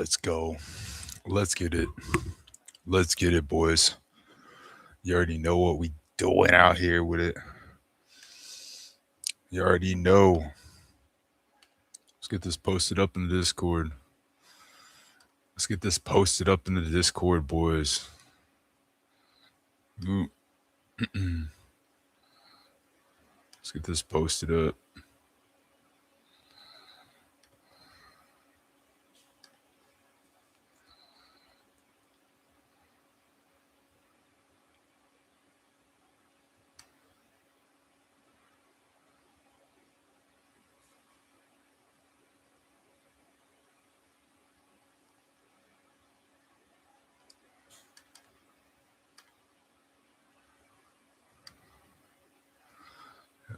Let's go. Let's get it. Let's get it, boys. You already know what we doing out here with it. You already know. Let's get this posted up in the Discord. Let's get this posted up in the Discord, boys. Ooh. Let's get this posted up.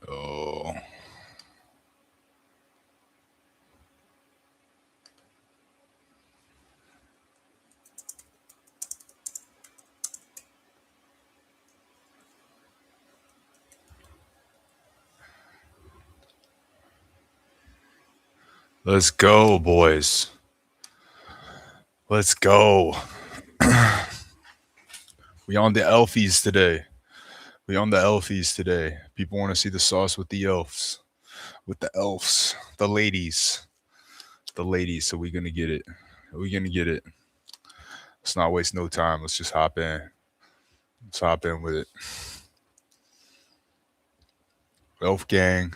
Oh. Let's go, boys. Let's go. We on the Elfies today. We on the Elfies today. People want to see the sauce with the elves. With the elves. The ladies. The ladies. So we gonna get it. We gonna get it. Let's not waste no time. Let's just hop in. Let's hop in with it. Elf gang.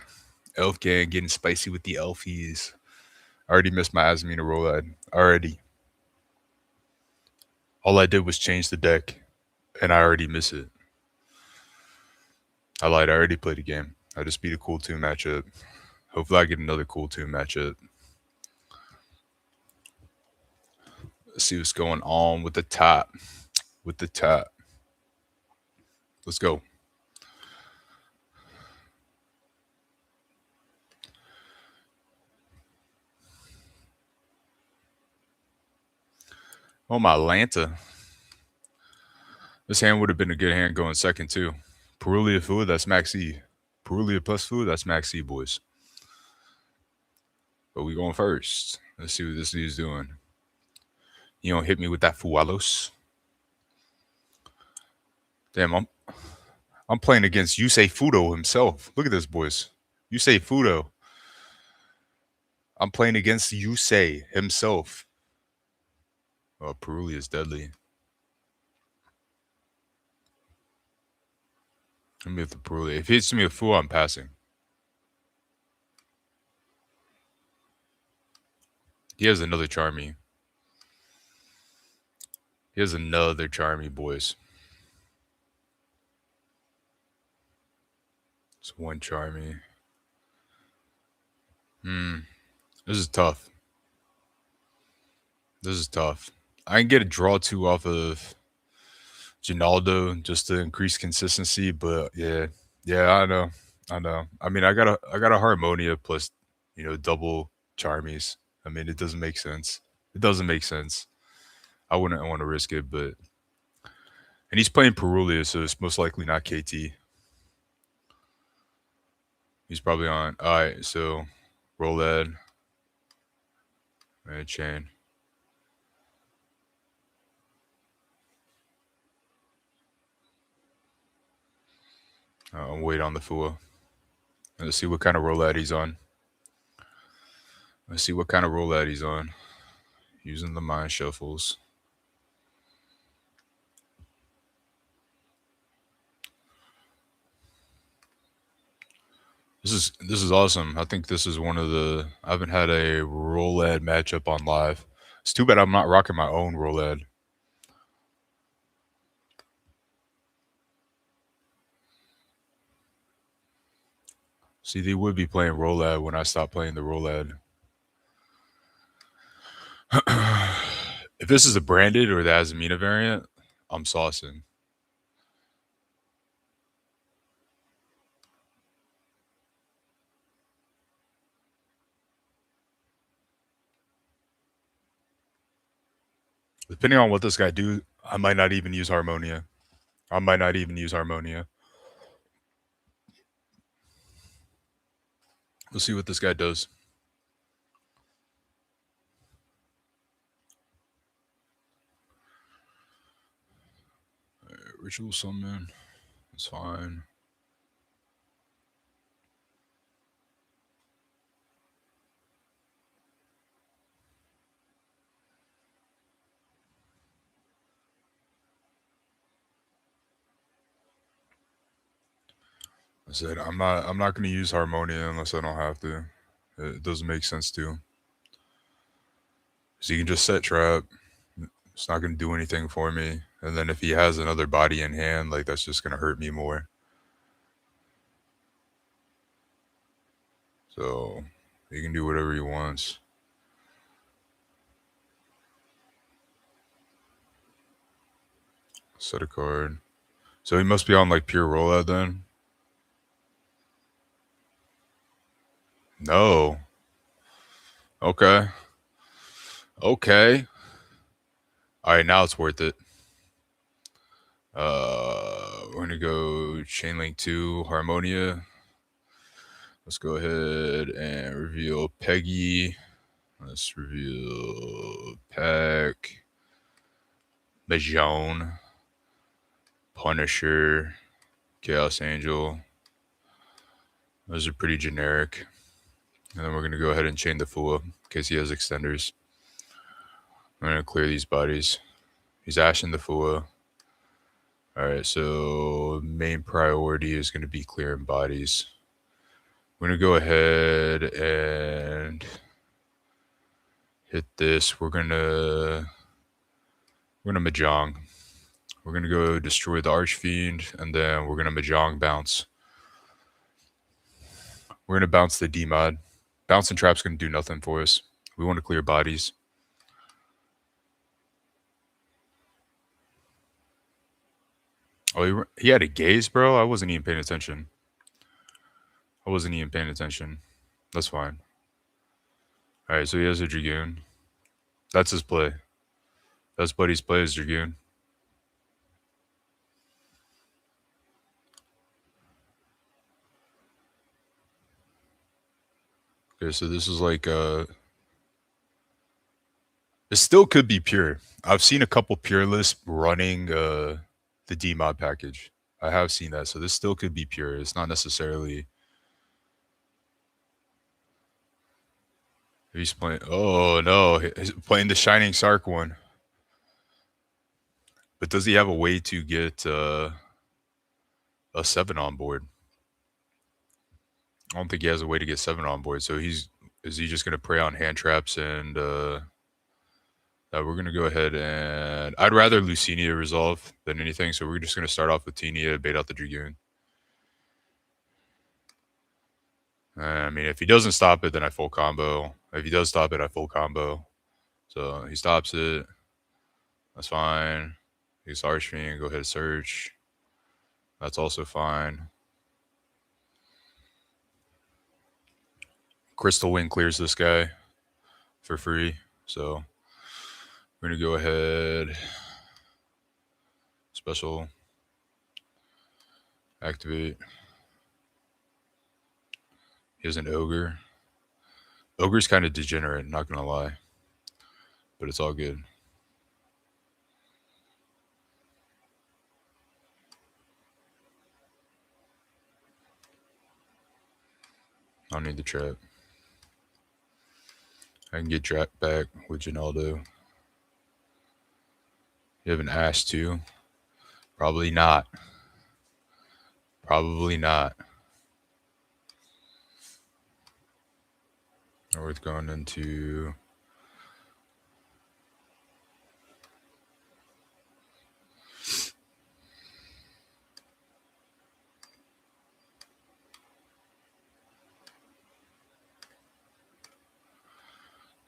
Elf gang getting spicy with the Elfies. I already missed my Asmina roll. Already. All I did was change the deck, and I already miss it. I lied. I already played a game. I just beat a cool 2 matchup. Hopefully, I get another cool 2 matchup. Let's see what's going on with the top. With the top. Let's go. Oh, my Atlanta. This hand would have been a good hand going second, too. Perulia food, that's max E. Perulia plus food, that's max E, boys. But we going first. Let's see what this dude's doing. You don't hit me with that Fualos. Damn, I'm playing against Yusei Fudo himself. Look at this, boys. Yusei Fudo. I'm playing against Yusei himself. Oh, Perulia is deadly. Let me hit the Perulia. If he hits me a Fu, I'm passing. He has another Charmy. He has another Charmy, boys. It's one Charmy. This is tough. This is tough. I can get a draw 2 off of Ginaldo just to increase consistency, but yeah, I know. I mean, I got a Harmonia plus, double Charmies. I mean, it doesn't make sense. It doesn't make sense. I wouldn't want to risk it, but and he's playing Perulia, so it's most likely not KT. He's probably on. All right, so roll that. And chain. I'll wait on the fool. Let's see what kind of roulette he's on. Let's see what kind of roulette he's on. Using the mind shuffles. This is awesome. I think this is one of the I haven't had a roulette matchup on live. It's too bad I'm not rocking my own roulette. See, they would be playing roulette when I stop playing the roulette. If this is a branded or the Azamina variant, I'm saucing. Depending on what this guy do, I might not even use Harmonia. We'll see what this guy does. ritual summon. It's fine. I said I'm not gonna use Harmonia unless I don't have to. It doesn't make sense to. So you can just set trap. It's not gonna do anything for me. And then if he has another body in hand, like that's just gonna hurt me more. So he can do whatever he wants. Set a card. So he must be on like pure rollout then. No. Okay. Okay. All right, now it's worth it. We're gonna go Chainlink 2 Harmonia. Let's go ahead and reveal Peggy. Let's reveal Peck, Mahjong, Punisher, Chaos Angel. Those are pretty generic. And then we're gonna go ahead and chain the Fua in case he has extenders. I'm gonna clear these bodies. He's ashing the Fua. Alright, so main priority is gonna be clearing bodies. We're gonna go ahead and hit this. We're gonna Mahjong. We're gonna go destroy the Archfiend, and then we're gonna Mahjong bounce. We're gonna bounce the D mod. Bounce and trap's gonna do nothing for us. We want to clear bodies. Oh, he had a gaze, bro. I wasn't even paying attention. That's fine. All right, so he has a Dragoon. That's his play. That's Buddy's play is Dragoon. Okay, so this is like it still could be pure. I've seen a couple pure lists running the D mod package. I have seen that, so this still could be pure. It's not necessarily. He's playing. Oh no, he's playing the Shining Sark one. But does he have a way to get a 7 on board? I don't think he has a way to get 7 on board. So is he just gonna prey on hand traps and we're gonna go ahead and I'd rather Lucinia resolve than anything. So we're just gonna start off with Tenia, bait out the Dragoon. I mean, if he doesn't stop it, then I full combo. If he does stop it, I full combo. So he stops it. That's fine. He's Archfiend, go ahead and search. That's also fine. Crystal Wing clears this guy for free. So we're going to go ahead. Special. Activate. He has an Ogre. Ogre's kind of degenerate, not going to lie. But it's all good. I don't need the trap. I can get trapped back with Ginaldo. You have an Ash too? Probably not. Probably not. Not worth going into.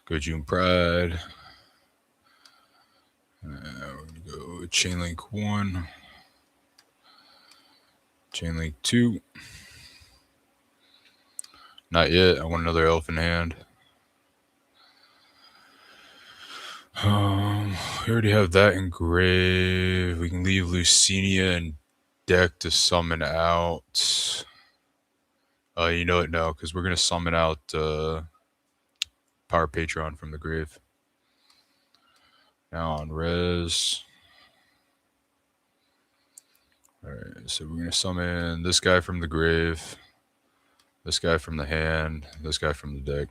Go June Pride. We're going to go Chainlink 1. Chainlink 2. Not yet. I want another elf in hand. We already have that engraved. We can leave Lucinia and deck to summon out. You know what? No, because we're going to summon out Power Patron from the grave. Now on res. All right, so we're gonna summon this guy from the grave, this guy from the hand, this guy from the deck.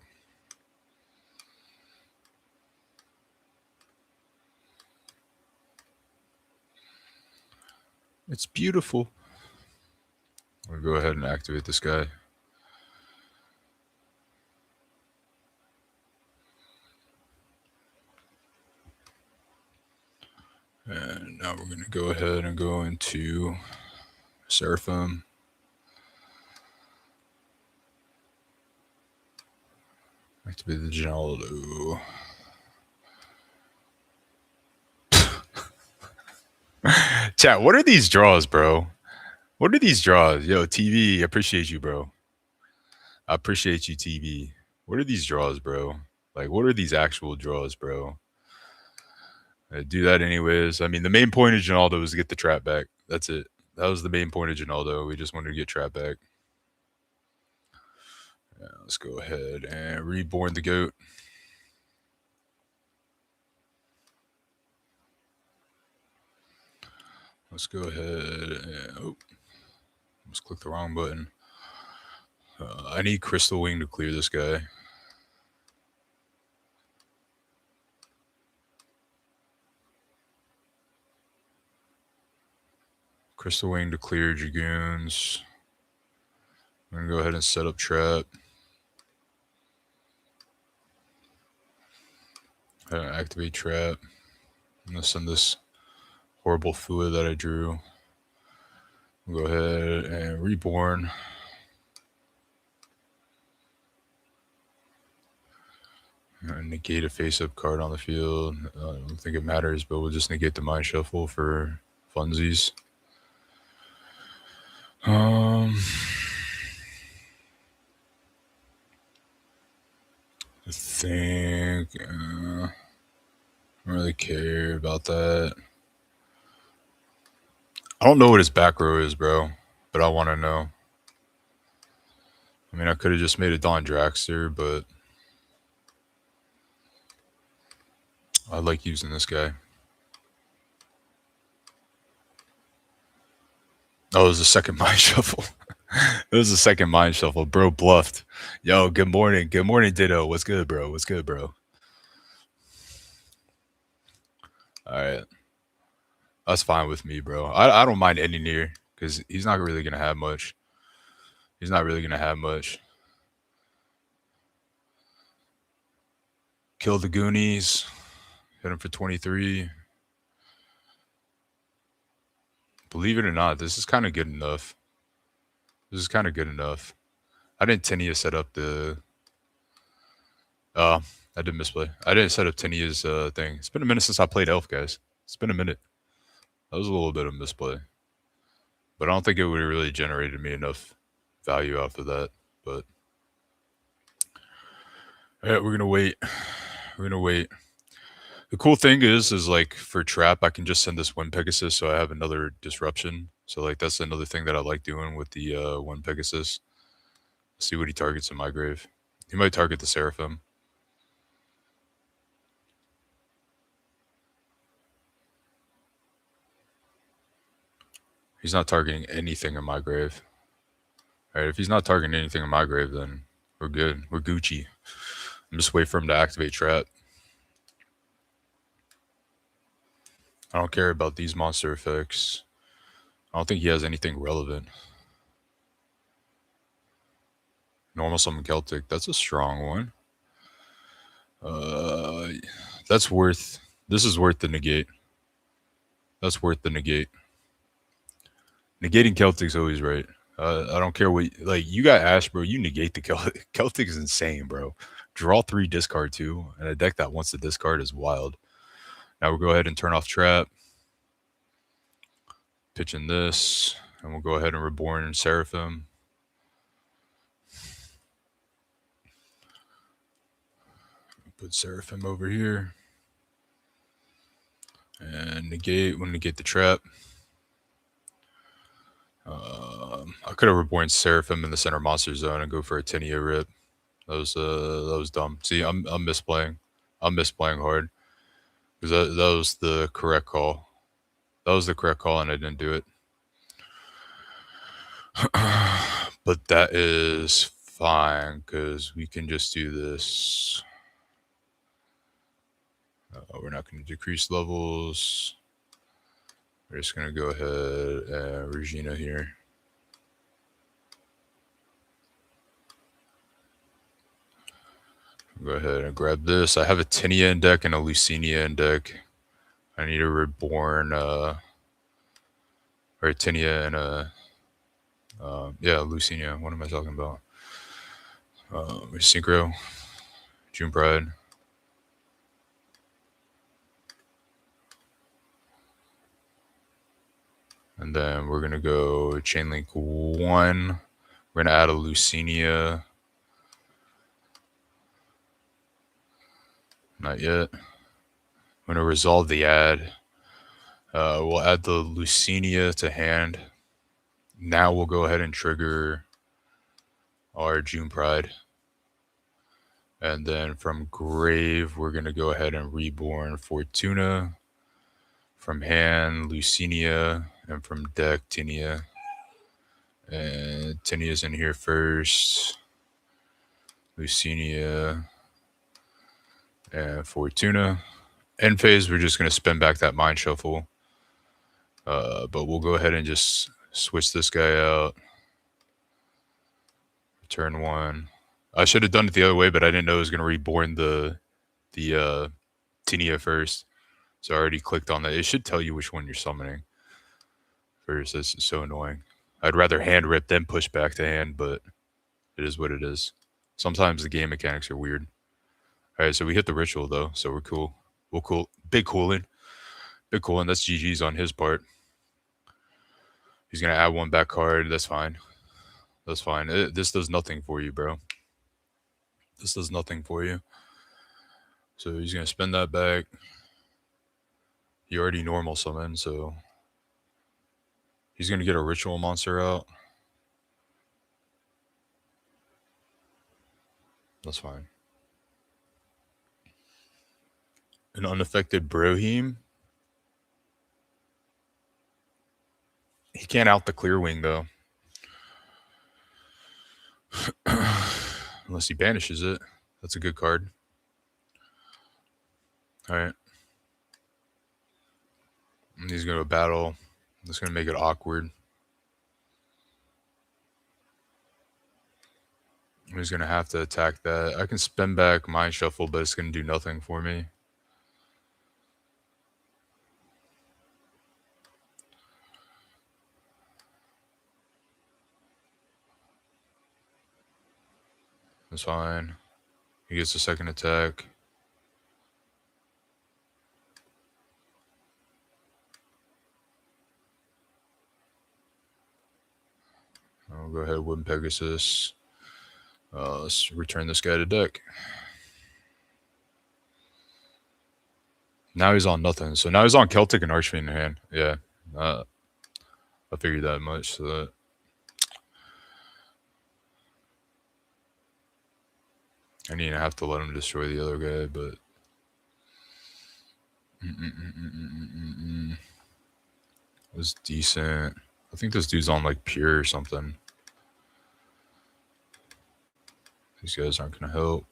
It's beautiful. We'll go ahead and activate this guy. And now we're going to go ahead and go into Seraphim. Activate the Ginaldo. Chat, what are these draws, bro? What are these draws? Yo, TV, appreciate you, bro. I appreciate you, TV. What are these draws, bro? Like, what are these actual draws, bro? I do that anyways. I mean, the main point of Ginaldo was to get the trap back. That's it. That was the main point of Ginaldo. We just wanted to get trap back. Yeah, let's go ahead and reborn the goat. Let's go ahead and almost clicked the wrong button. I need Crystal Wing to clear this guy. Crystal Wing to clear Dragoons. I'm gonna go ahead and set up trap. Activate trap. I'm gonna send this horrible Fua that I drew. We'll go ahead and reborn. Negate a face-up card on the field. I don't think it matters, but we'll just negate the Mind Shuffle for funsies. I think I don't really care about that. I don't know what his back row is, bro, but I want to know. I mean, I could have just made a Don Draxter, but I like using this guy. Oh, it was the second Mind Shuffle. It was the second Mind Shuffle. Bro bluffed. Yo, good morning. Good morning, Ditto. What's good, bro? What's good, bro? All right. That's fine with me, bro. I don't mind ending here because he's not really going to have much. He's not really going to have much. Kill the Goonies. Hit him for 23. Believe it or not, this is kind of good enough. This is kind of good enough. I didn't Tinia set up the. I did misplay. I didn't set up Tinia's thing. It's been a minute since I played Elf, guys. It's been a minute. That was a little bit of misplay, but I don't think it would have really generated me enough value off of that. But yeah, we're gonna wait. We're gonna wait. The cool thing is like for trap, I can just send this one Pegasus, so I have another disruption. So like that's another thing that I like doing with the one Pegasus. See what he targets in my grave. He might target the Seraphim. He's not targeting anything in my grave. All right, if he's not targeting anything in my grave, then we're good. We're Gucci. I'm just wait for him to activate trap. I don't care about these monster effects. I don't think he has anything relevant. Normal summon Celtic. That's a strong one. That's worth. This is worth the negate. That's worth the negate. Negating Celtic's always right. I don't care what. Like you got Ash, bro. You negate the Celtic. Celtic is insane, bro. Draw 3, discard 2, and a deck that wants to discard is wild. Now we'll go ahead and turn off trap. Pitch in this, and we'll go ahead and reborn Seraphim. Put Seraphim over here. And negate, we'll negate the trap. I could have reborn Seraphim in the center monster zone and go for a Tinia rip. That was dumb. See, I'm misplaying. I'm misplaying hard. Because that was the correct call. That was the correct call and I didn't do it. But that is fine because we can just do this. We're not going to decrease levels. We're just going to go ahead and Regina here. Go ahead and grab this. I have a Tinea in deck and a Leucinia in deck. I need a Reborn, or a Tinea and a, yeah, Leucinia. What am I talking about? Synchro, June Pride. And then we're going to go Chainlink 1. We're going to add a Leucinia. Not yet. I'm going to resolve the add. We'll add the Leucinia to hand. Now we'll go ahead and trigger our June Pride. And then from Grave, we're going to go ahead and Reborn Fortuna. From hand, Leucinia. And from deck, Tinea. And Tinea's in here first. Leucinia. And Fortuna. End phase, we're just going to spin back that Mind Shuffle. But we'll go ahead and just switch this guy out. Turn 1. I should have done it the other way, but I didn't know it was going to reborn the Tinea first. So I already clicked on that. It should tell you which one you're summoning first. That's so annoying. I'd rather hand rip then push back to hand, but it is what it is. Sometimes the game mechanics are weird. All right, so we hit the ritual though, so we're cool. We'll cool. Big cooling. Big cooling. That's GG's on his part. He's going to add one back card. That's fine. That's fine. This does nothing for you, bro. This does nothing for you. So he's going to spend that back. He already normal summon, so he's going to get a ritual monster out. That's fine. An unaffected Brohim. He can't out the Clear Wing, though. Unless he banishes it. That's a good card. All right. And he's going to battle. That's going to make it awkward. He's going to have to attack that. I can spin back Mind Shuffle, but it's going to do nothing for me. That's fine. He gets a second attack. I'll go ahead with Pegasus. Let's return this guy to deck. Now he's on nothing. So now he's on Celtic and Archfiend in hand. Yeah. I figured that much. So that I need to have to let him destroy the other guy, but it was decent. I think this dude's on like pure or something. These guys aren't going to help.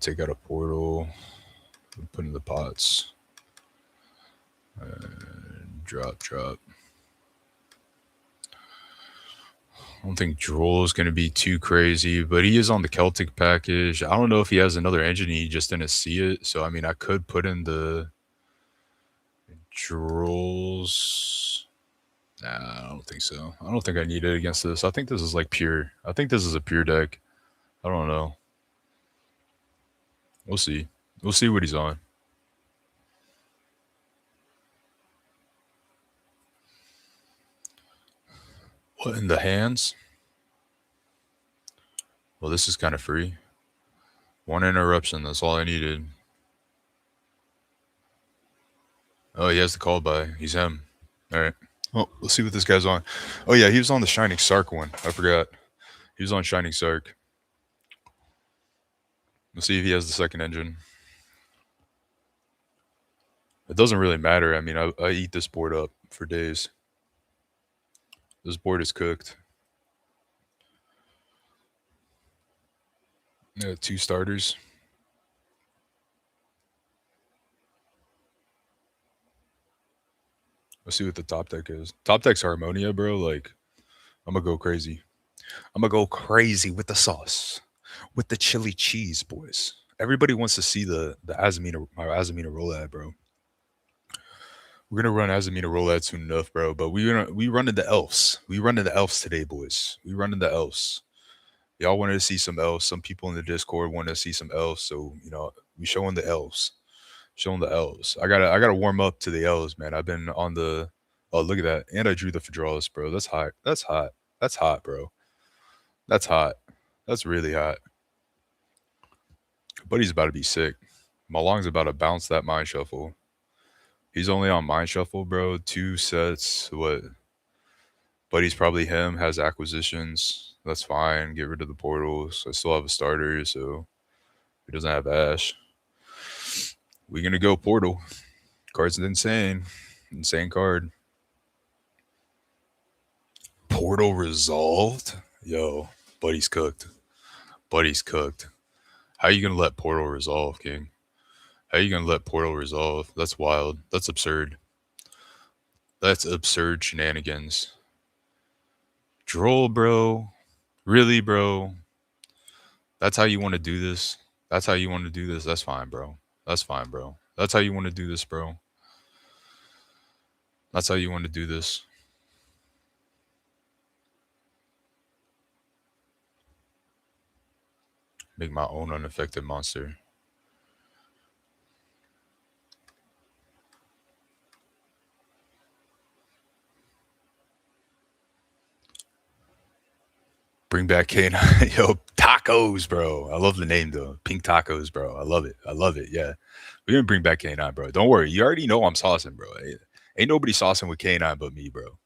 Take out a portal. Put in the pots. Drop. I don't think Droll is going to be too crazy, but he is on the Celtic package. I don't know if he has another engine. He just didn't see it. So, I mean, I could put in the Drolls. Nah, I don't think so. I don't think I need it against this. I think this is like pure. I think this is a pure deck. I don't know. We'll see. We'll see what he's on. What in the hands? Well, this is kind of free. One interruption. That's all I needed. Oh, he has the call by. He's him. All right. Well, let's see what this guy's on. Oh, yeah, he was on the Shining Sark one. I forgot. He was on Shining Sark. Let's see if he has the second engine. It doesn't really matter. I mean, I eat this board up for days. This board is cooked. Yeah, 2 starters. Let's see what the top deck is. Top deck's Harmonia, bro. Like, I'm gonna go crazy. I'm gonna go crazy with the sauce, with the chili cheese, boys. Everybody wants to see the Azamina, my Azamina roulette, bro. We're gonna run Azamina roulette soon enough, bro. But we run into elves. We run into elves today, boys. We run into elves. Y'all wanted to see some elves. Some people in the Discord wanted to see some elves. So we showing the elves. Showing the elves. I gotta warm up to the elves, man. I've been on the. Oh, look at that! And I drew the Fedralis, bro. That's hot. That's hot. That's hot, bro. That's hot. That's really hot. Buddy's about to be sick. Malong's about to bounce that mind shuffle. He's only on mind shuffle, bro. 2 sets. What? Buddy's probably him. Has acquisitions. That's fine. Get rid of the portals. I still have a starter, so he doesn't have Ash. We gonna go portal. Card's insane. Insane card. Portal resolved. Yo, Buddy's cooked. Buddy's cooked. How you gonna let portal resolve, King? How you gonna let portal resolve? That's wild. That's absurd. That's absurd shenanigans. Droll, bro. Really, bro. That's how you want to do this. That's how you want to do this. That's fine, bro. That's fine, bro. That's how you want to do this, bro. That's how you want to do this. Make my own unaffected monster. Bring back K9. Yo, tacos, bro. I love the name though. Pink tacos, bro. I love it. I love it. Yeah. We're gonna bring back K9, bro. Don't worry. You already know I'm saucing, bro. Ain't nobody saucing with K9 but me, bro.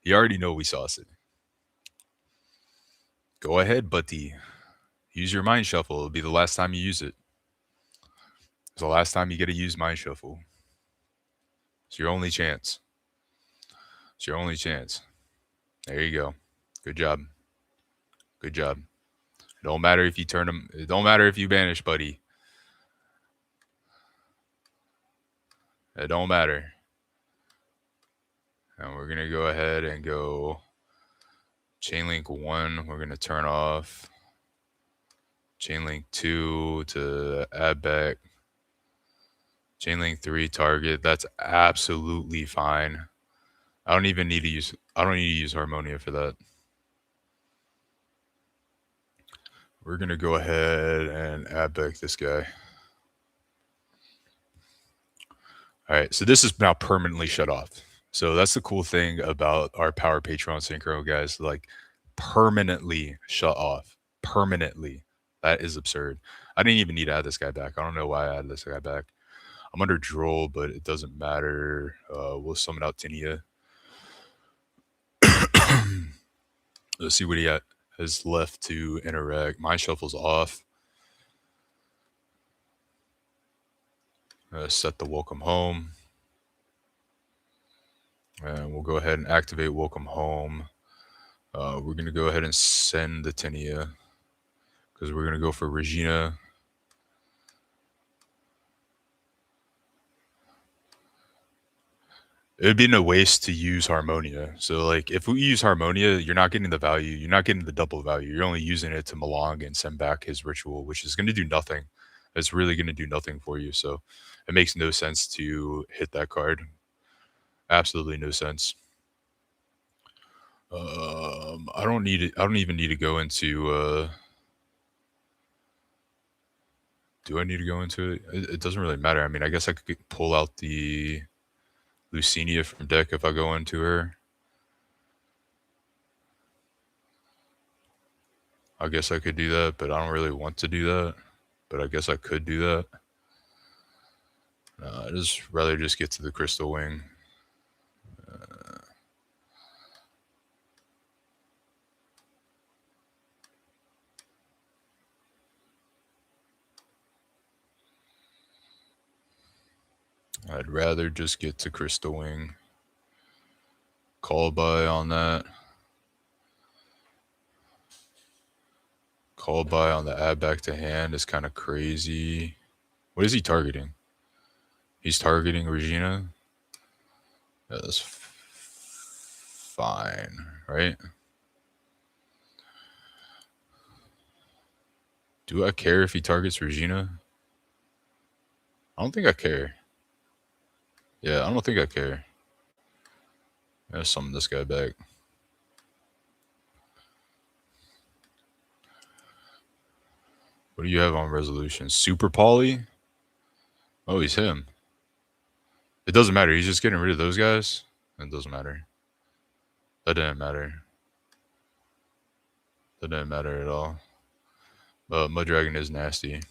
You already know we sauce it. Go ahead, buddy. Use your mind shuffle. It'll be the last time you use it. It's the last time you get to use mind shuffle. It's your only chance. It's your only chance. There you go. Good job. Good job. It don't matter if you turn them. It don't matter if you banish, buddy. It don't matter. And we're gonna go ahead and go Chainlink 1. We're gonna turn off. Chainlink 2 to add back. Chainlink 3 target. That's absolutely fine. I don't even need to use. I don't need to use Harmonia for that. We're gonna go ahead and add back this guy. All right, so this is now permanently shut off. So that's the cool thing about our Power Patreon Synchro, guys. Like, permanently shut off. Permanently. That is absurd. I didn't even need to add this guy back. I don't know why I added this guy back. I'm under Droll, but it doesn't matter. We'll summon out Tinia. Let's see what he has left to interact. My shuffle's off. Set the welcome home. And we'll go ahead and activate welcome home. We're going to go ahead and send the Tinia because we're going to go for Regina. It would be no waste to use Harmonia. So, like, if we use Harmonia, you're not getting the value. You're not getting the double value. You're only using it to Malong and send back his ritual, which is going to do nothing. It's really going to do nothing for you. So, it makes no sense to hit that card. Absolutely no sense. I don't need it. I don't even need to go into. Do I need to go into it? It doesn't really matter. I mean, I guess I could pull out the Lucinia from deck if I go into her. I guess I could do that, but I don't really want to do that. But I guess I could do that. I'd just rather just get to the Crystal Wing. I'd rather just get to Crystal Wing. Call by on that. Call by on the add back to hand is kind of crazy. What is he targeting? He's targeting Regina. Yeah, that's fine, right? Do I care if he targets Regina? I don't think I care. Yeah, I don't think I care. Let's summon this guy back. What do you have on resolution? Super Poly? Oh, he's him. It doesn't matter. He's just getting rid of those guys. It doesn't matter. That didn't matter. That didn't matter at all. But Mud Dragon is nasty.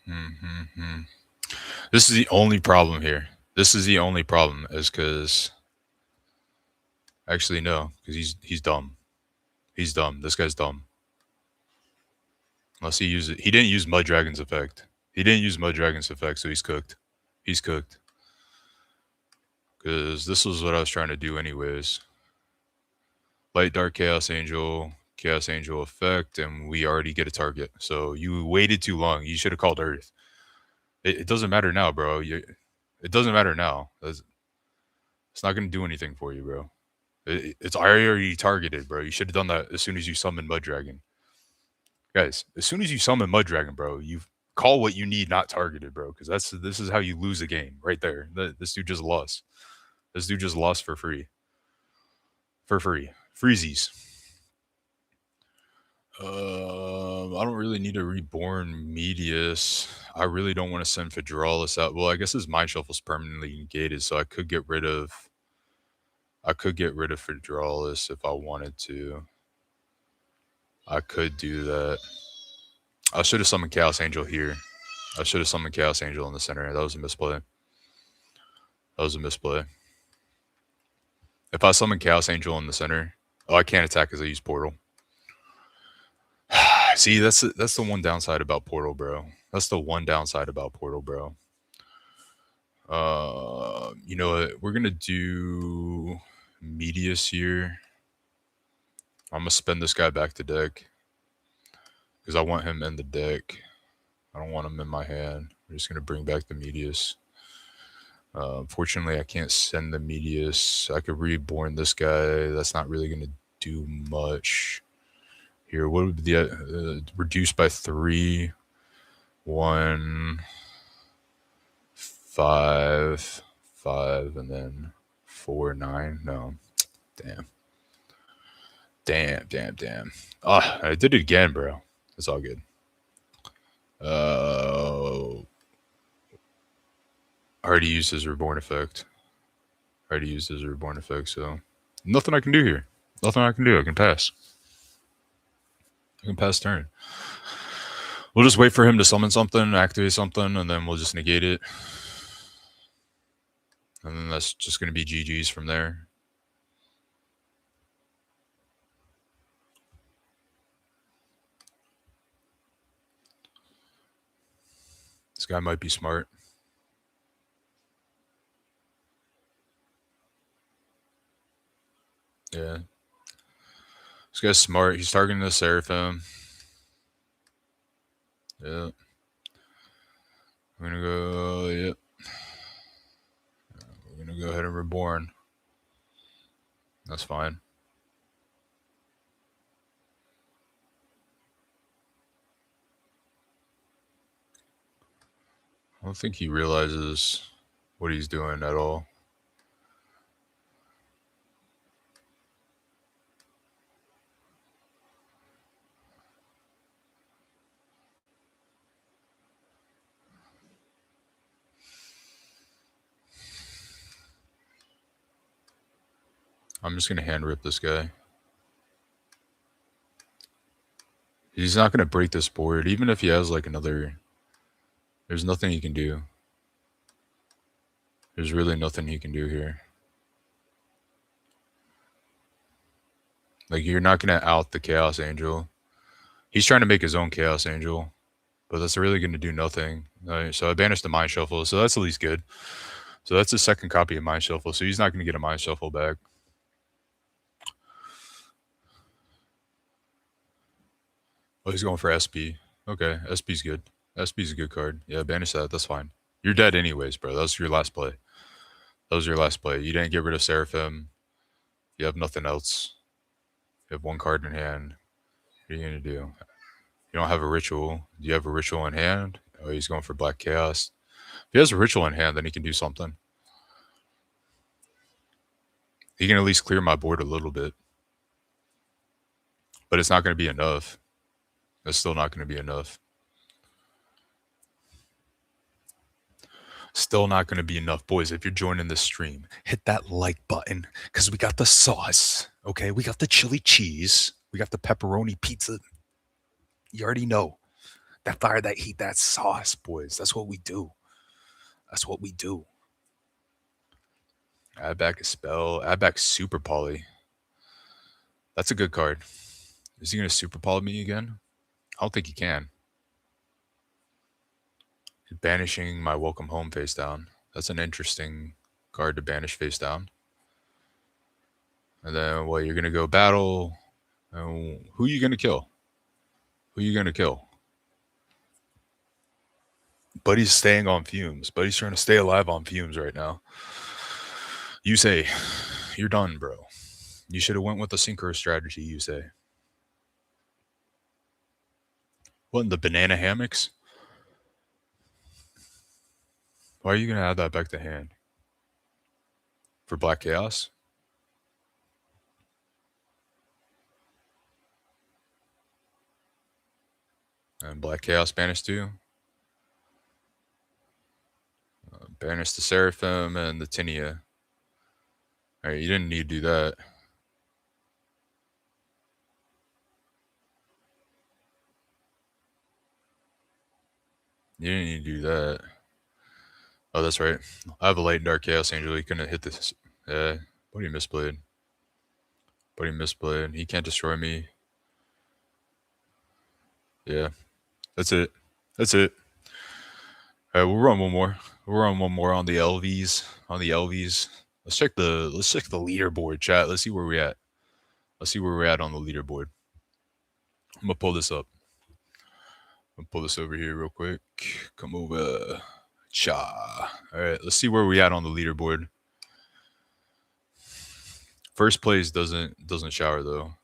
Mm-hmm. This is the only problem here. This is the only problem, is because actually no, because he's dumb. He's dumb. This guy's dumb. Unless he uses, he didn't use Mud Dragon's effect. He didn't use Mud Dragon's effect, so he's cooked. He's cooked. Because this was what I was trying to do anyways. Light Dark Chaos Angel effect, and we already get a target. So you waited too long. You should have called Earth. It doesn't matter now, bro. It doesn't matter now. It's not going to do anything for you, bro. It's already targeted, bro. You should have done that as soon as you summon Mud Dragon. Guys, as soon as you summon Mud Dragon, bro, you call what you need, not targeted, bro. Because this is how you lose a game right there. This dude just lost. This dude just lost for free. For free. Freezies. I don't really need a reborn Medius. I really don't want to send Fedralis out. Well, I guess his Mind Shuffle's permanently negated, so I could get rid of Fedralis if I wanted to. I could do that. I should have summoned Chaos Angel here. I should have summoned Chaos Angel in the center. That was a misplay. If I summon Chaos Angel in the center, oh, I can't attack because I use Portal. See, that's the one downside about Portal, bro. That's the one downside about Portal, bro. You know what? We're gonna do Medius here. I'm gonna spend this guy back to deck because I want him in the deck. I don't want him in my hand. I'm just gonna bring back the Medius. Unfortunately, I can't send the Medius. I could reborn this guy. That's not really gonna do much. Here, what would be the reduced by 3, 1, 5, 5, and then 4, 9. No, damn. Ah, I did it again, bro. It's all good. I already used his reborn effect. So nothing I can do here. Nothing I can do. I can pass. I can pass turn. We'll just wait for him to summon something, activate something, and then we'll just negate it. And then that's just going to be GG's from there. This guy might be smart. Yeah. This guy's smart. He's targeting the Seraphim. Yeah. We're going to go, yep. We're going to go ahead and reborn. That's fine. I don't think he realizes what he's doing at all. I'm just going to hand rip this guy. He's not going to break this board. Even if he has like another... There's nothing he can do. There's really nothing he can do here. Like, you're not gonna out the Chaos Angel. He's trying to make his own Chaos Angel, but that's really gonna do nothing. So I banished the Mind Shuffle, so that's at least good. So that's a second copy of Mind Shuffle, so he's not gonna get a Mind Shuffle back. Oh, he's going for SP. Okay, SP's good. SP's a good card. Yeah, banish that. That's fine. You're dead anyways, bro. That was your last play. That was your last play. You didn't get rid of Seraphim. You have nothing else. You have one card in hand. What are you gonna do? You don't have a ritual. Do you have a ritual in hand? Oh, he's going for Black Chaos. If he has a ritual in hand, then he can do something. He can at least clear my board a little bit, but it's not going to be enough. It's still not going to be enough. Still not going to be enough, boys. If you're joining the stream, hit that like button because we got the sauce. Okay, we got the chili cheese. We got the pepperoni pizza. You already know that fire, that heat, that sauce, boys. That's what we do. That's what we do. Add back a spell. Add back Super Poly. That's a good card. Is he going to Super Poly me again? I don't think he can. Banishing my Welcome Home face down. That's an interesting card to banish face down. And then, well, you're going to go battle. Who are you going to kill? Who are you going to kill? Buddy's staying on fumes. Buddy's trying to stay alive on fumes right now. You say, you're done, bro. You should have went with the synchro strategy, you say. What, in the banana hammocks? Why are you going to add that back to hand? For Black Chaos? And Black Chaos banish too? Banish the Seraphim and the Tinia. Alright, you didn't need to do that. You didn't need to do that. Oh, that's right. I have a light and dark Chaos Angel. He couldn't hit this. Yeah. Buddy misplayed. Buddy misplayed. He can't destroy me. Yeah. That's it. That's it. Alright, we'll run one more. We'll run one more on the LVs. On the LVs. Let's check the leaderboard, chat. Let's see where we're at. Let's see where we're at on the leaderboard. I'm gonna pull this up. I'm gonna pull this over here real quick. Come over. Cha. Alright, let's see where we at on the leaderboard. First place doesn't shower though.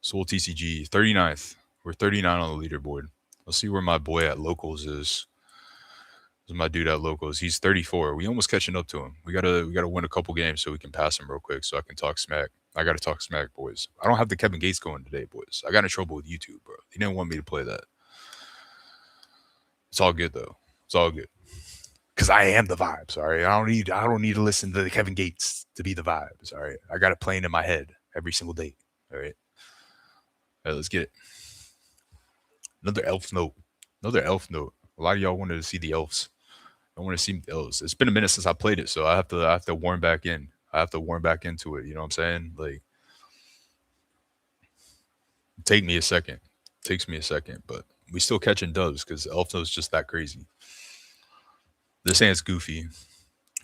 Soul TCG, 39th. We're 39 on the leaderboard. Let's see where my boy at locals is. This is my dude at locals. He's 34. We almost catching up to him. We gotta win a couple games so we can pass him real quick so I can talk smack. I gotta talk smack, boys. I don't have the Kevin Gates going today, boys. I got in trouble with YouTube, bro. He didn't want me to play that. It's all good though. It's all good. Cause I am the vibes. All right. I don't need to listen to the Kevin Gates to be the vibes. All right. I got it playing in my head every single day. All right. All right, let's get it. Another Elfnote. Another Elfnote. A lot of y'all wanted to see the elves. I want to see the elves. It's been a minute since I played it, so I have to warm back in. I have to warm back into it. You know what I'm saying? Like, take me a second. Takes me a second, but we still catching dubs because Elfnote's just that crazy. This hand's goofy.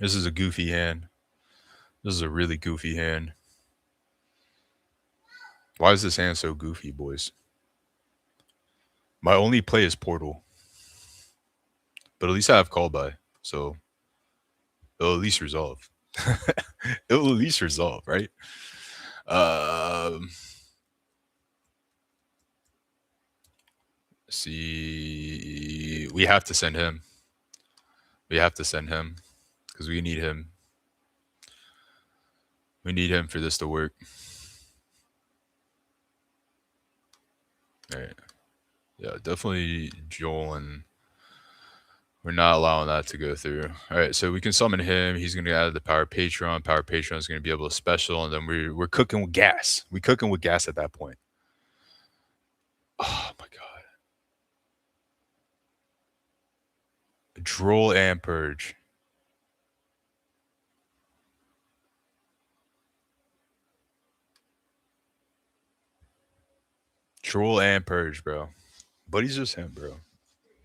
This is a goofy hand. This is a really goofy hand. Why is this hand so goofy, boys? My only play is Portal, but at least I have call by, so it'll at least resolve. It'll at least resolve, right? Um, see, we have to send him. We have to send him because we need him. We need him for this to work. All right. Yeah, definitely Joel, and we're not allowing that to go through. All right, so we can summon him. He's going to add the Power Patreon. Power Patreon is going to be able to special, and then we're cooking with gas. We're cooking with gas at that point. Oh my god. Droll and Purge. Troll and purge, bro. But he's just him, bro.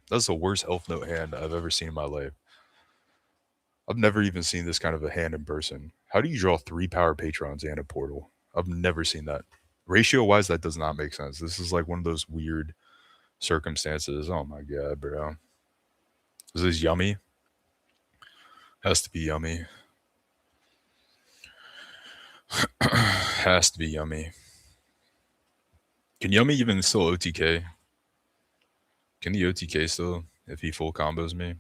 That's the worst Elfnote hand I've ever seen in my life. I've never even seen this kind of a hand in person. How do you draw 3 power patrons and a portal? I've never seen that. Ratio wise, that does not make sense. This is like one of those weird circumstances. Oh my god, bro. Is this yummy? Has to be yummy. Has to be yummy. Can Yummy even still OTK? Can he OTK still if he full combos me?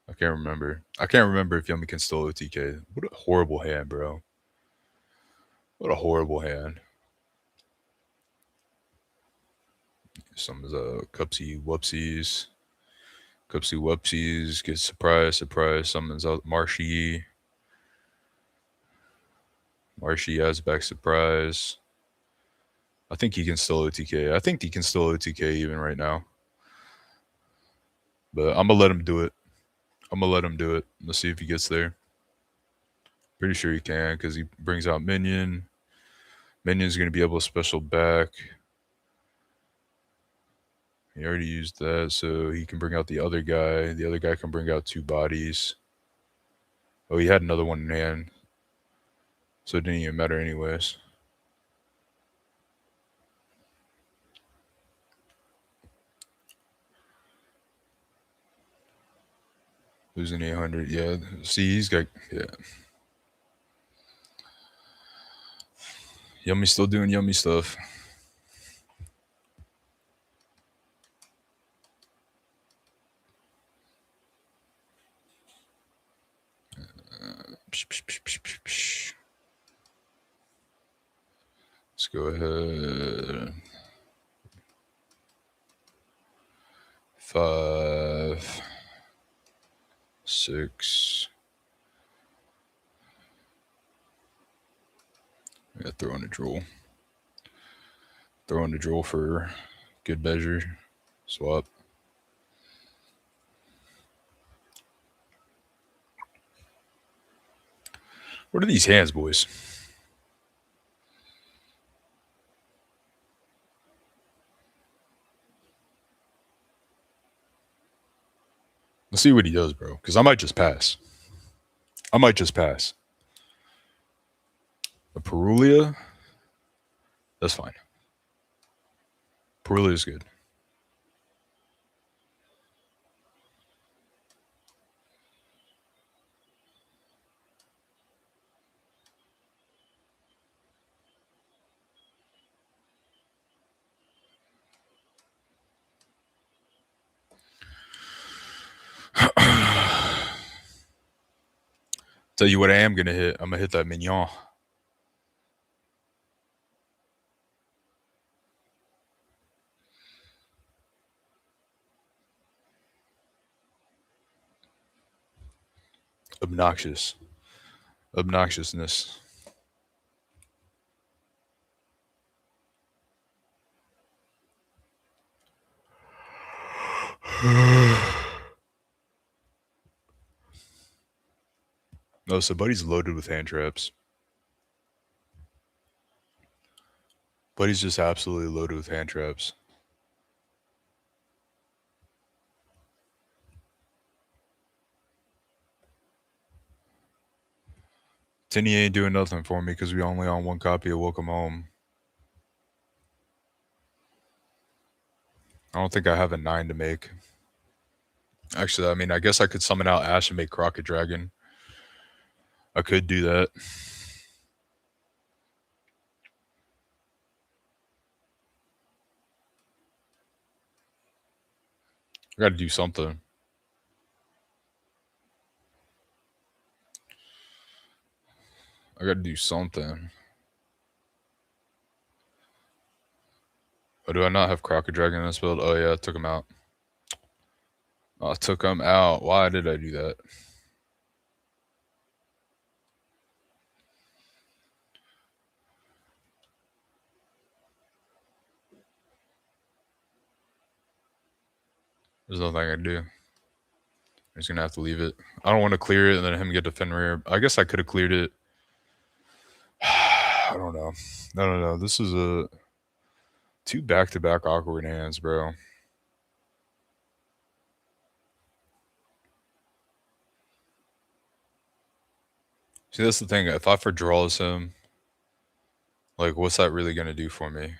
I can't remember. I can't remember if Yummy can still OTK. What a horrible hand, bro. What a horrible hand. Some of the Cupsy Whoopsies. Cupsy Whoopsies. Get surprise, surprise. Summons out Marshy. Marshy has back surprise. I think he can still OTK. I think he can still OTK even right now. But I'm gonna let him do it. I'm gonna let him do it. Let's see if he gets there. Pretty sure he can because he brings out Minion. Minion's gonna be able to special back. He already used that, so he can bring out the other guy. The other guy can bring out 2 bodies. Oh, he had another one in hand, so it didn't even matter anyways. Losing 800, yeah. See, he's got, yeah. Yummy still doing yummy stuff. Let's go ahead. 5, 6. Yeah, throw in a drool. Throw in the drool for good measure. Swap. What are these hands, boys? Let's see what he does, bro. Because I might just pass. I might just pass. A Perulia? That's fine. Perulia is good. Tell you what I am going to hit. I'm going to hit that Mignon. Obnoxious. Obnoxiousness. No, so Buddy's loaded with hand traps. Buddy's just absolutely loaded with hand traps. Tinny ain't doing nothing for me because we only on 1 copy of Welcome Home. I don't think I have a 9 to make. Actually, I mean, I guess I could summon out Ash and make Crockett Dragon. I could do that. I got to do something. I got to do something. Oh, do I not have Crockett Dragon in this build? Oh, yeah, I took him out. Oh, I took him out. Why did I do that? There's nothing I can do. I'm just gonna have to leave it. I don't want to clear it and then him get to Fenrir. I guess I could have cleared it. I don't know. No. This is a Two back-to-back awkward hands, bro. See, that's the thing. If I for draws him, like, what's that really gonna do for me?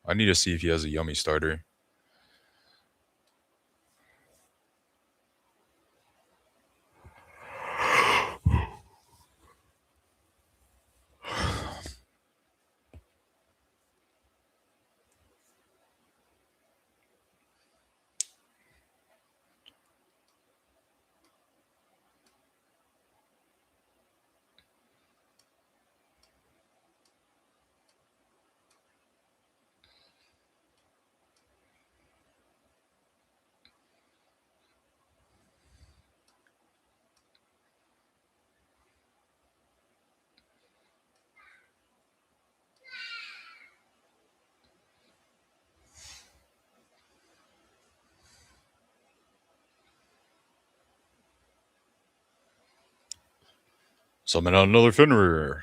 I need to see if he has a yummy starter. Summon out another Fenrir.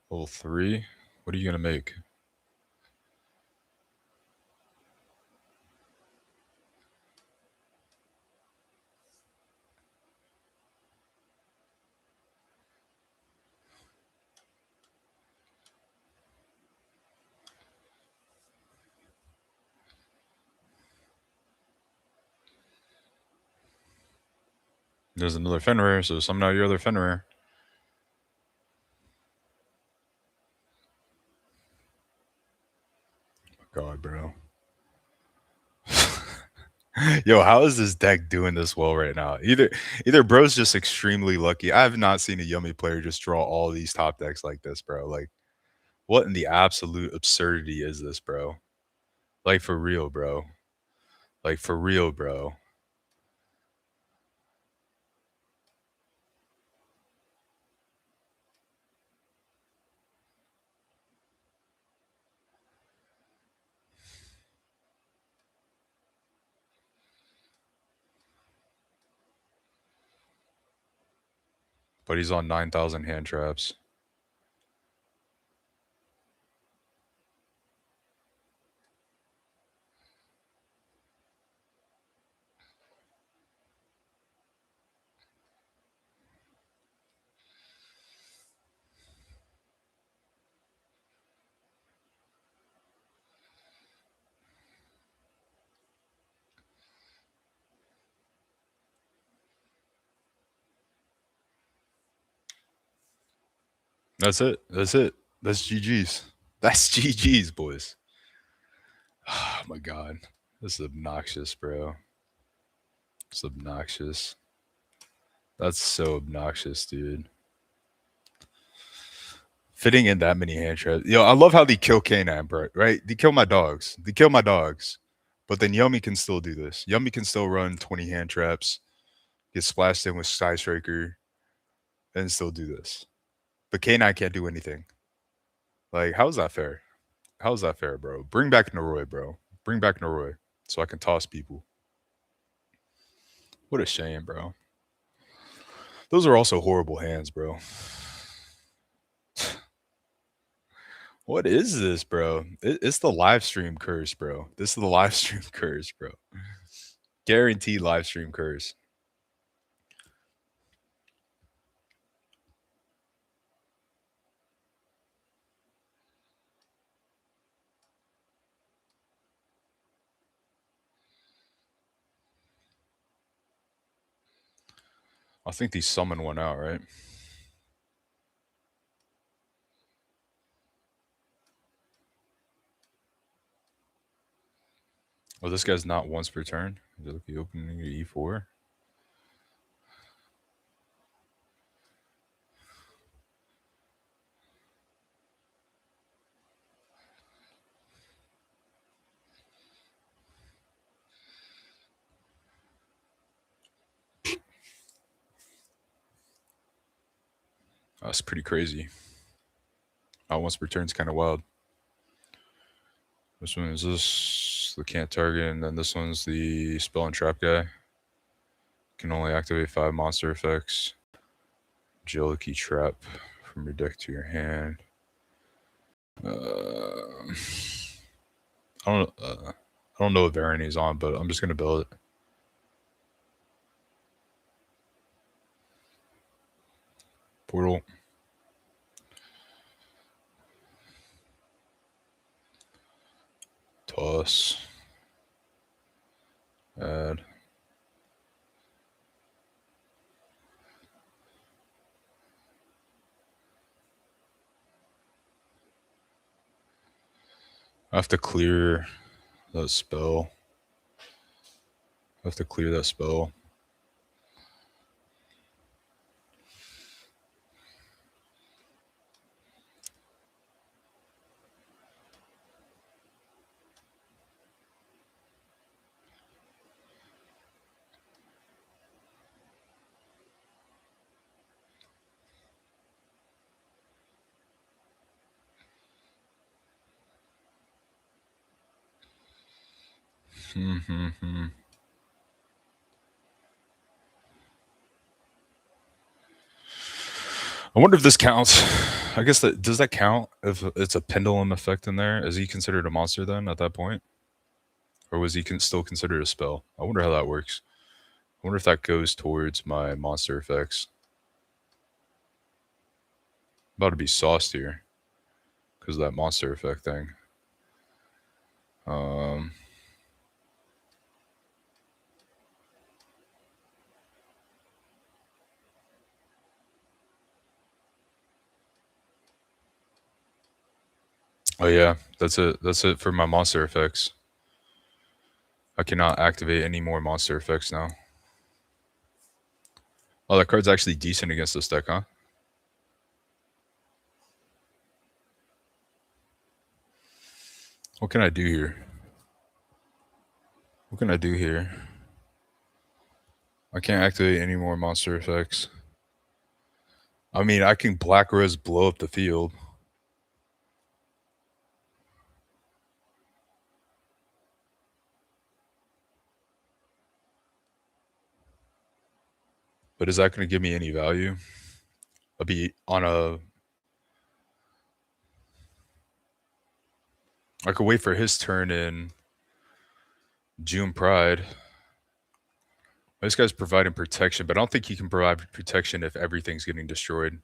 Level 3. What are you gonna make? There's another Fenrir, so summon out your other Fenrir. God, bro. Yo, how is this deck doing this well right now? Either bro's just extremely lucky. I have not seen a yummy player just draw all these top decks like this, bro. Like, what in the absolute absurdity is this, bro? Like for real, bro. Like for real, bro. But he's on 9,000 hand traps. That's it. That's it. That's GG's. That's GG's, boys. Oh my god. This is obnoxious, bro. It's obnoxious. That's so obnoxious, dude. Fitting in that many hand traps. Yo, I love how they kill Canine, bro. Right? They kill my dogs. They kill my dogs. But then Yummy can still do this. Yummy can still run 20 hand traps, get splashed in with Sky Striker, and still do this. But Canine can't do anything. Like, how is that fair? How is that fair, bro? Bring back Noroi, bro. Bring back Noroi so I can toss people. What a shame, bro. Those are also horrible hands, bro. What is this, bro? It's the live stream curse, bro. This is the live stream curse, bro. Guaranteed live stream curse. I think they summon one out, right? Oh, this guy's not once per turn. Is it the opening to E4? That's pretty crazy. Once per turn's kind of wild. This one is this the can't target, and then this one's the spell and trap guy. Can only activate 5 monster effects. Agility trap from your deck to your hand. I don't. I don't know what variant he's on, but I'm just gonna build it. Portal. Toss. Add. I have to clear that spell. I have to clear that spell. Hmm. I wonder if this counts. I guess that does that count if it's a pendulum effect in there? Is he considered a monster then at that point, or was he still considered a spell? I wonder how that works. I wonder if that goes towards my monster effects. About to be sauced here because of that monster effect thing. Um, oh yeah, that's it. That's it for my monster effects. I cannot activate any more monster effects now. Oh, that card's actually decent against this deck, huh? What can I do here? What can I do here? I can't activate any more monster effects. I mean, I can Black Rose blow up the field. But is that going to give me any value? I'll be on a. I could wait for his turn in June Pride. This guy's providing protection, but I don't think he can provide protection if everything's getting destroyed.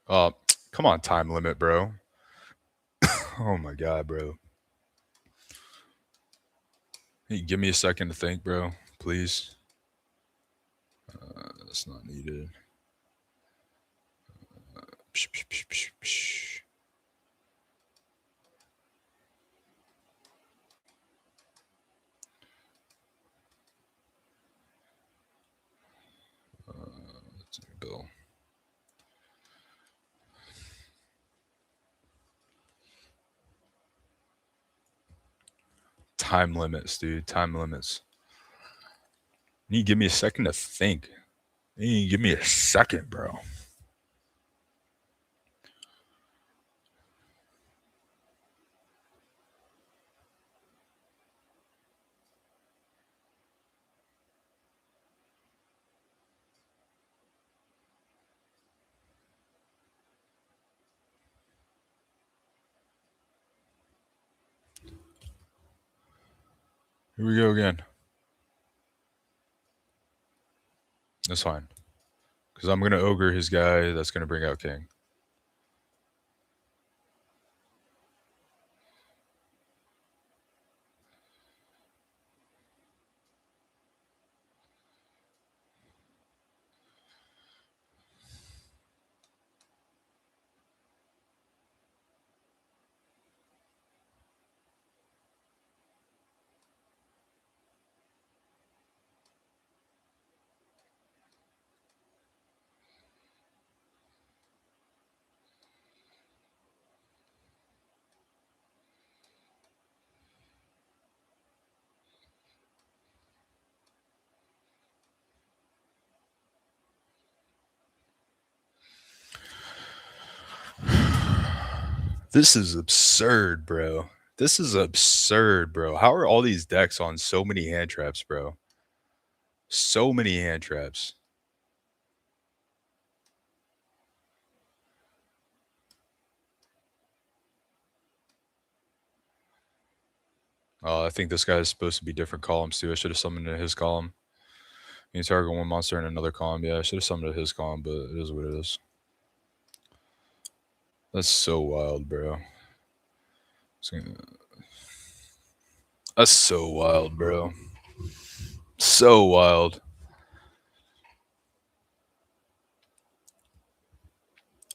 Come on, time limit, bro. Oh my god, bro. Hey, give me a second to think, bro. Please. That's not needed. Psh, psh, psh, psh, psh. Bill. Time limits, dude. Time limits. You give me a second to think. You give me a second, bro. Here we go again. That's fine. Because I'm going to ogre his guy that's going to bring out king. This is absurd, bro. This is absurd, bro. How are all these decks on so many hand traps, bro? So many hand traps. I think this guy is supposed to be different columns too. I should have summoned in his column. You can target one monster in another column. Yeah, I should have summoned in his column, but it is what it is. That's so wild, bro. That's so wild, bro. So wild.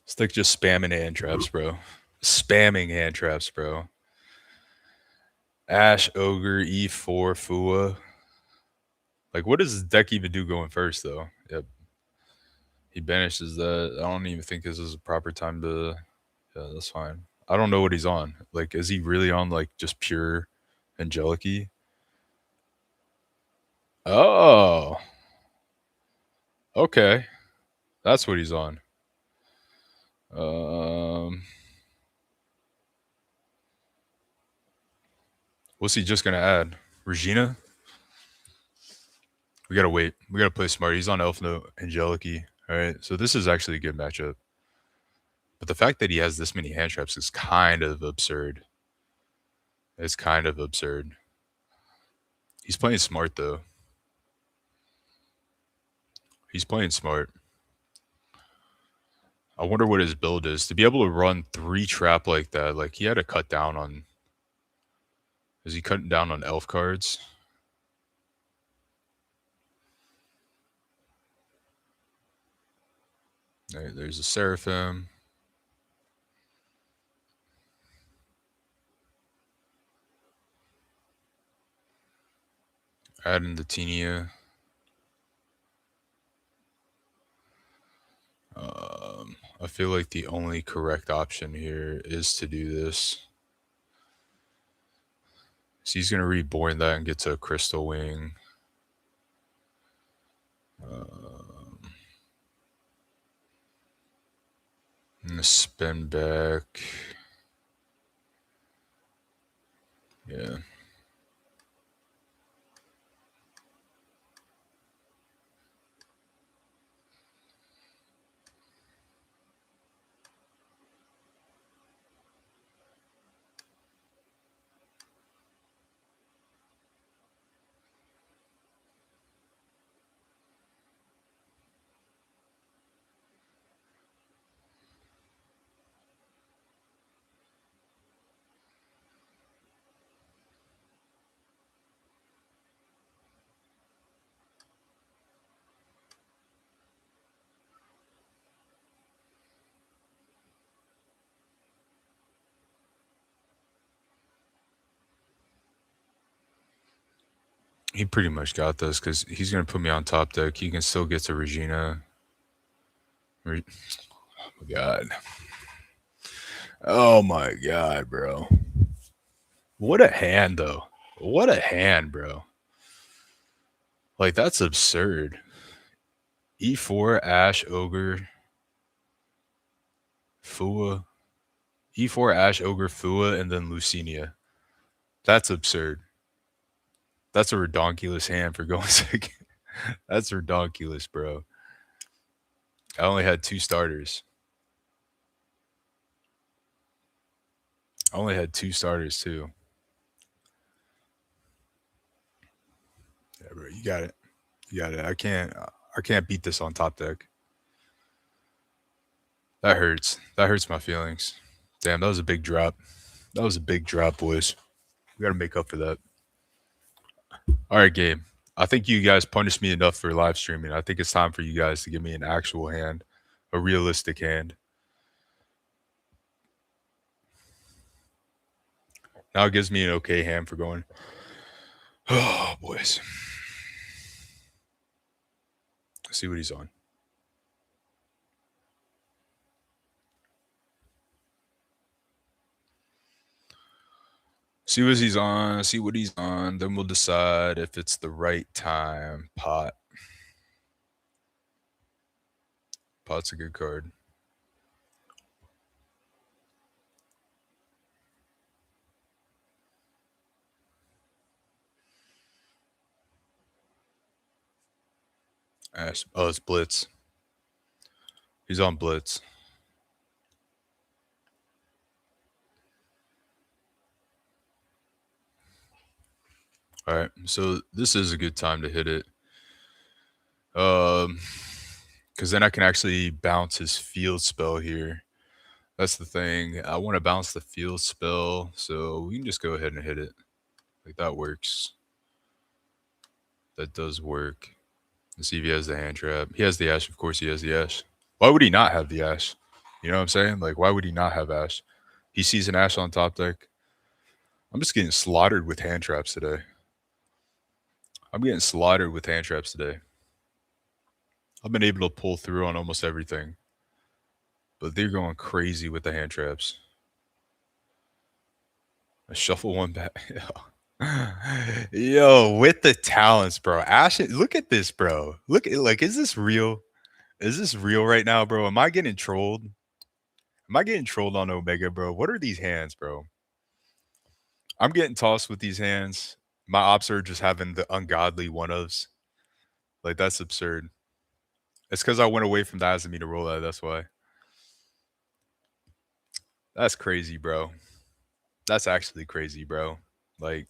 Stick just spamming hand traps, bro. Spamming hand traps, bro. Ash, Ogre, E4, Fua. Like, what does his deck even do going first, though? Yep. He banishes that. I don't even think this is a proper time to. Yeah, that's fine. I don't know what he's on. Like, is he really on, like, just pure Angelic? Oh, okay. That's what he's on. Um, what's he just gonna add? Regina? We gotta wait. We gotta play smart. He's on Elfnote, Angelic. All right. So this is actually a good matchup. But the fact that he has this many hand traps is kind of absurd. It's kind of absurd. He's playing smart though. He's playing smart. I wonder what his build is to be able to run 3 trap like that. Like he had to cut down on. Is he cutting down on elf cards? There's a Seraphim. Adding the Tenia. I feel like the only correct option here is to do this. So he's gonna reborn that and get to a Crystal Wing. I'm gonna spin back. Yeah. He pretty much got this because he's gonna put me on top deck. He can still get to Regina. Oh my god. Oh my god, bro. What a hand though. What a hand, bro. Like that's absurd. E4, Ash, Ogre, Fua. E4, Ash, Ogre, Fua, and then Lucinia. That's absurd. That's a redonkulous hand for going second. That's redonkulous, bro. I only had 2 starters. I only had 2 starters too. Yeah, bro, you got it. You got it. I can't beat this on top deck. That hurts. That hurts my feelings. Damn, that was a big drop. That was a big drop, boys. We got to make up for that. All right, game. I think you guys punished me enough for live streaming. I think it's time for you guys to give me an actual hand, a realistic hand. Now it gives me an okay hand for going. Oh, boys. Let's see what he's on. See what he's on. See what he's on. Then we'll decide if it's the right time. Pot. Pot's a good card. Ash. Oh, it's Blitz. He's on Blitz. All right. So this is a good time to hit it. Um, because then I can actually bounce his field spell here. That's the thing. I want to bounce the field spell, so we can just go ahead and hit it. Like that works. That does work. Let's see if he has the hand trap. He has the Ash. Of course, he has the Ash. Why would he not have the Ash? You know what I'm saying? Like, why would he not have Ash? He sees an Ash on top deck. I'm just getting slaughtered with hand traps today. I'm getting slaughtered with hand traps today. I've been able to pull through on almost everything, but they're going crazy with the hand traps. I shuffle one back. Yo, with the talents, bro. Ash, look at this, bro. Look at like, is this real? Is this real right now, bro? Am I getting trolled? Am I getting trolled on Omega, bro? What are these hands, bro? I'm getting tossed with these hands. My ops are just having the ungodly one ofs. Like that's absurd. It's because I went away from the Azami to roll that. That's why. That's crazy, bro. That's actually crazy, bro. Like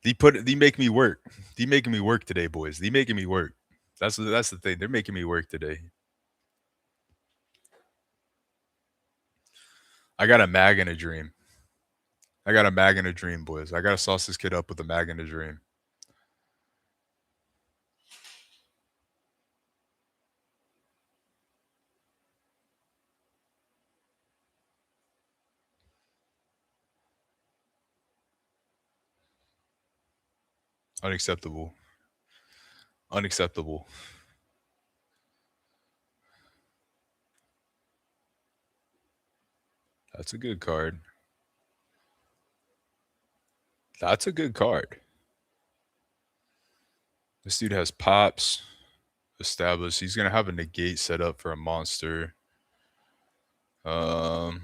they make me work. They making me work today, boys. They making me work. That's the thing. They're making me work today. I got a mag in a dream. I got a mag in a dream, boys. I gotta sauce this kid up with a mag in a dream. Unacceptable. Unacceptable. That's a good card. That's a good card. This dude has pops established. He's gonna have a negate set up for a monster. Um,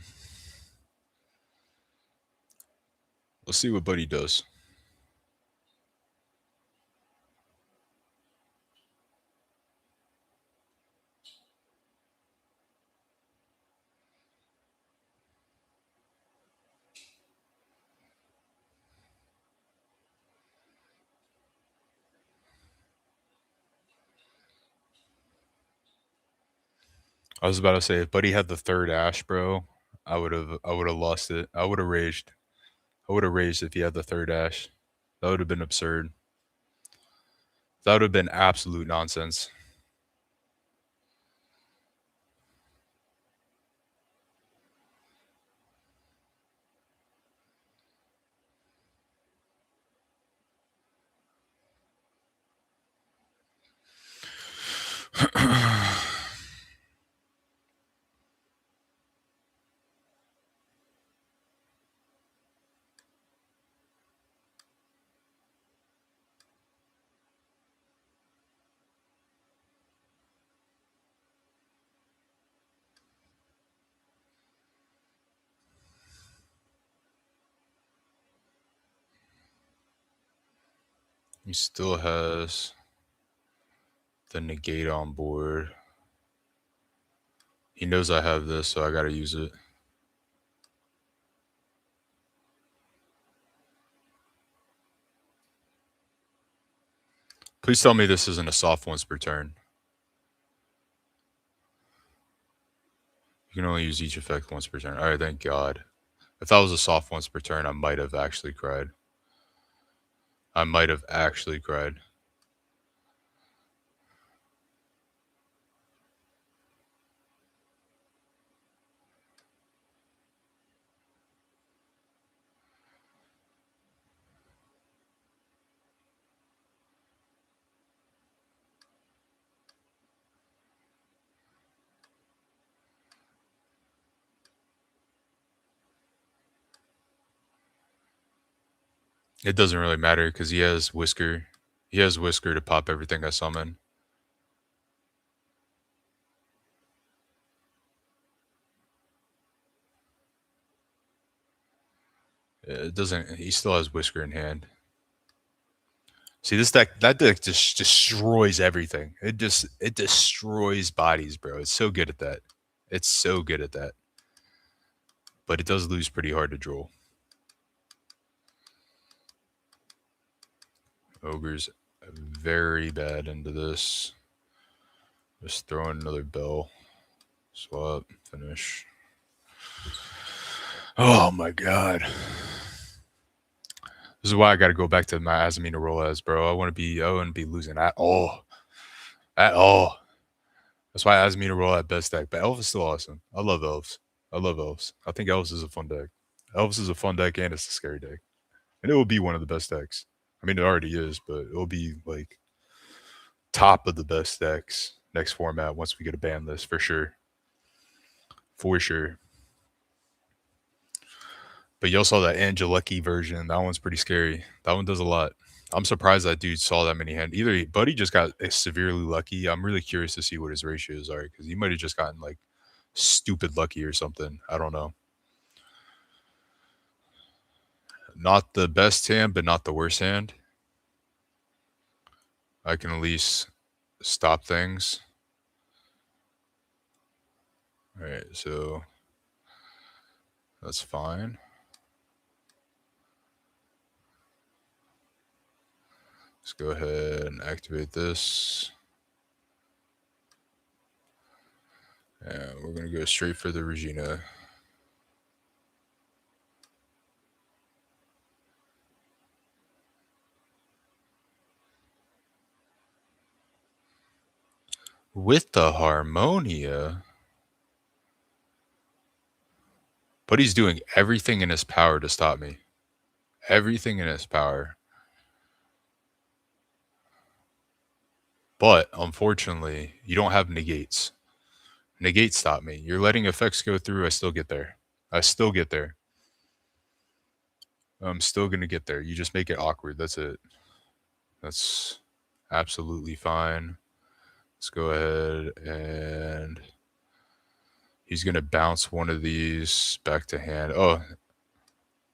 let's see what Buddy does. I was about to say if Buddy had the third Ash, bro, I would have lost it. I would have raged. I would have raged if he had the third Ash. That would have been absurd. That would have been absolute nonsense. He still has the negate on board. He knows I have this, so I gotta use it. Please tell me this isn't a soft once per turn. You can only use each effect once per turn. All right, thank God. If that was a soft once per turn, I might have actually cried. I might have actually cried. It doesn't really matter because he has Whisker. He has Whisker to pop everything I summon. It doesn't. He still has Whisker in hand. See this deck, that deck just destroys everything. It destroys bodies, bro. It's so good at that. It's so good at that. But it does lose pretty hard to draw. Ogre's very bad into this. Just throw in another bell. Swap. Finish. Oh my god. This is why I got to go back to my Azamina Rolaz, bro. I wouldn't be losing at all. At all. That's why Azamina roll at best deck. But Elf is still awesome. I love Elves. I love Elves. I think Elves is a fun deck. Elves is a fun deck and it's a scary deck. And it will be one of the best decks. I mean, it already is, but it will be like top of the best decks next format once we get a ban list for sure. For sure. But you also saw that Angelecki version. That one's pretty scary. That one does a lot. I'm surprised that dude saw that many hand. Either Buddy just got severely lucky. I'm really curious to see what his ratios are because he might have just gotten like stupid lucky or something. I don't know. Not the best hand, but not the worst hand. I can at least stop things. All right, so that's fine. Let's go ahead and activate this. And we're going to go straight for the Regina. With the Harmonia, but he's doing everything in his power to stop me. Everything in his power. But unfortunately, you don't have negates. Negates stop me. You're letting effects go through. I still get there. I still get there. I'm still going to get there. You just make it awkward. That's it. That's absolutely fine. Let's go ahead and he's going to bounce one of these back to hand. Oh,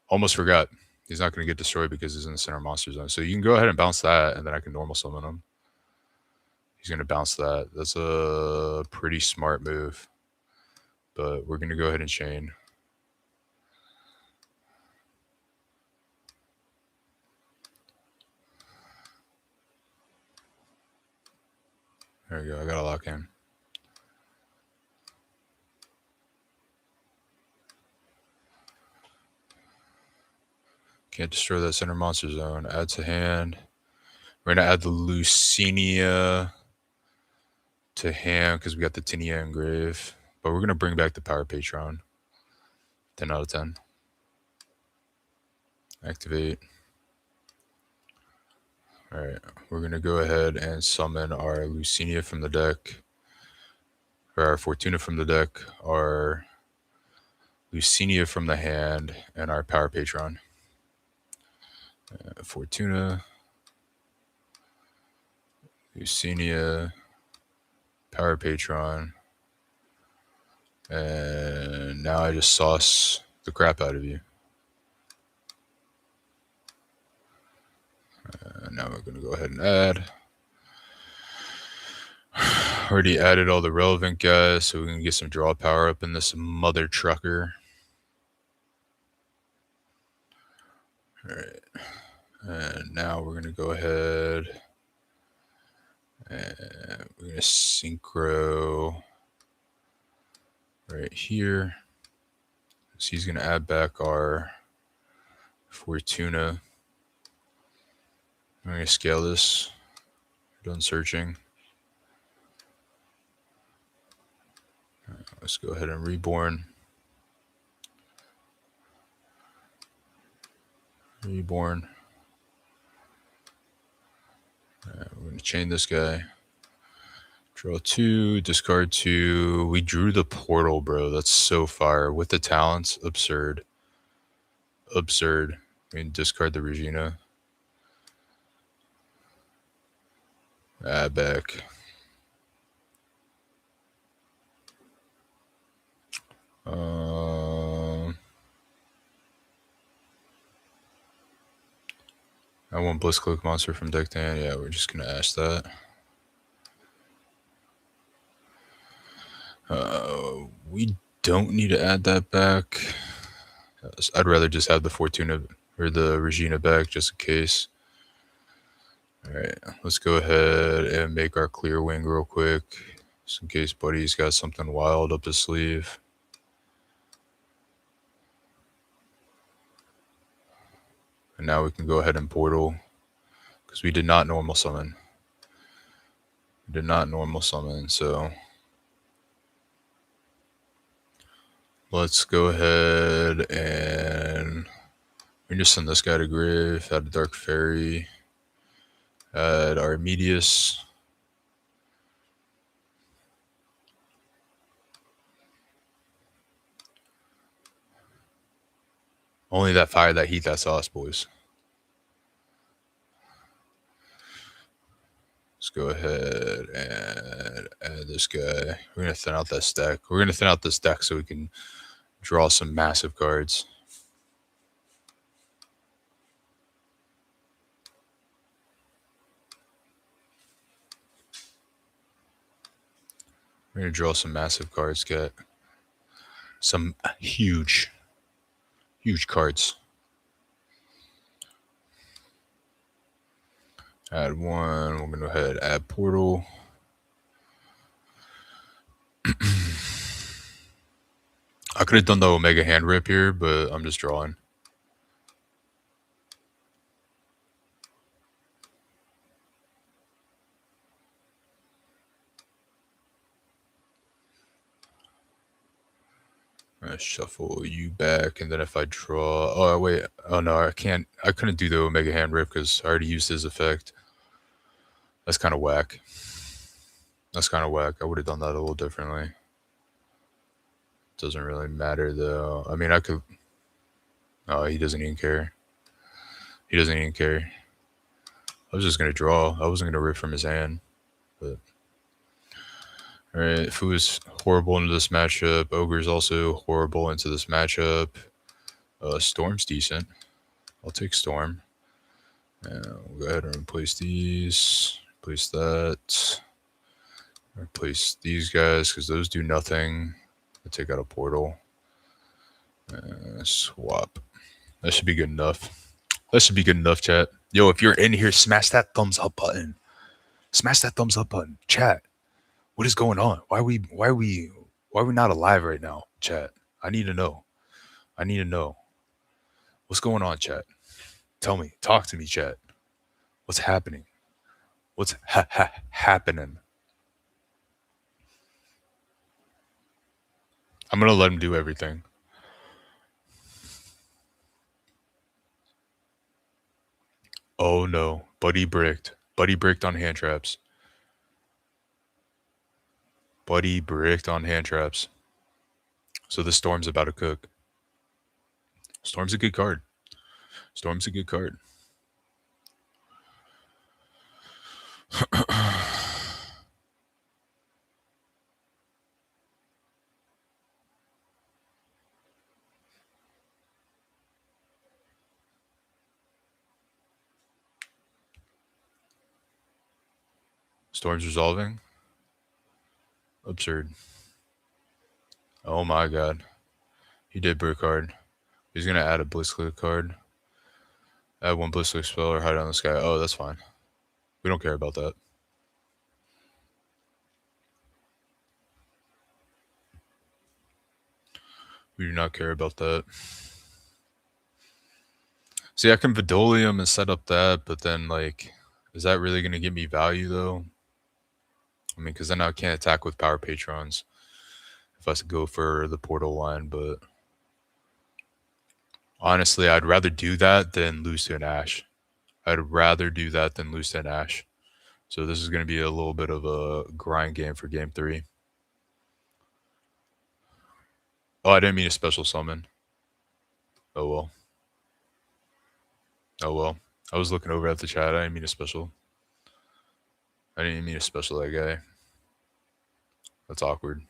almost forgot. He's not going to get destroyed because he's in the center monster zone. So you can go ahead and bounce that, and then I can normal summon him. He's going to bounce that. That's a pretty smart move. But we're going to go ahead and chain. There we go. I got to lock in. Can't destroy that center monster zone. Add to hand. We're going to add the Lucinia to hand because we got the Tinia engrave. But we're going to bring back the Power Patron. 10 out of 10. Activate. All right. We're going to go ahead and summon our Lucinia from the deck. Or our Fortuna from the deck. Our Lucinia from the hand. And our Power Patron. Fortuna. Lucinia. Power Patron. And now I just sauce the crap out of you. Now we're going to go ahead and add. Already added all the relevant guys, so we can get some draw power up in this mother trucker. All right. And now we're going to go ahead and we're going to synchro right here. So he's going to add back our Fortuna. I'm going to scale this. Done searching. Let's go ahead and reborn. Reborn. We're going to chain this guy. Draw 2, discard 2. We drew the portal, bro. That's so fire. With the talents, absurd. Absurd. I mean, discard the Regina. Add back. I want Blitzclick Monster from deck to hand. Yeah, we're just gonna ash that. We don't need to add that back. I'd rather just have the Fortuna or the Regina back just in case. Alright, let's go ahead and make our clear wing real quick. Just in case Buddy's got something wild up his sleeve. And now we can go ahead and portal. Because we did not normal summon. We did not normal summon, so let's go ahead and we just send this guy to grave, add a Dark Fairy, add our Medius. Only that fire, that heat, that sauce, boys. Let's go ahead and add this guy. We're going to thin out that stack. We're going to thin out this deck so we can draw some massive cards. We're going to draw some massive cards, get some huge cards. Add one. We're going to go ahead and add portal. I could have done the Omega hand rip here, but I'm just drawing. I shuffle you back, and then if I draw... Oh, wait. Oh, no, I can't. I couldn't do the Omega hand rip because I already used his effect. That's kind of whack. That's kind of whack. I would have done that a little differently. Doesn't really matter, though. I mean, I could... Oh, he doesn't even care. He doesn't even care. I was just going to draw. I wasn't going to rip from his hand. But... Alright, Fu is horrible into this matchup. Ogre's also horrible into this matchup. Storm's decent. I'll take Storm. And we'll go ahead and replace these. Replace that. Replace these guys because those do nothing. I'll take out a portal. Swap. That should be good enough. That should be good enough, chat. Yo, if you're in here, smash that thumbs up button. Smash that thumbs up button. Chat. What is going on? Why are we not alive right now, chat? I need to know. I need to know. What's going on, chat? Tell me. Talk to me, chat. What's happening? What's happening? I'm going to let him do everything. Oh, no. Buddy bricked. Buddy bricked on hand traps. Buddy bricked on hand traps. So the Storm's about to cook. Storm's a good card. Storm's a good card. Storm's resolving. Absurd. Oh my god. He did brick card. He's going to add a Blitzclick card. Add one Blitzclick spell or hide on the sky. Oh, that's fine. We don't care about that. We do not care about that. See, I can Vidolium and set up that, but then, like, is that really going to give me value, though? I mean, because then I can't attack with Power Patrons if I was to go for the Portal line, but honestly, I'd rather do that than lose to an Ash. I'd rather do that than lose to an Ash. So this is going to be a little bit of a grind game for Game 3. Oh, I didn't mean a special summon. Oh, well. Oh, well. I was looking over at the chat. I didn't mean a special. I didn't even mean to special that guy. That's awkward.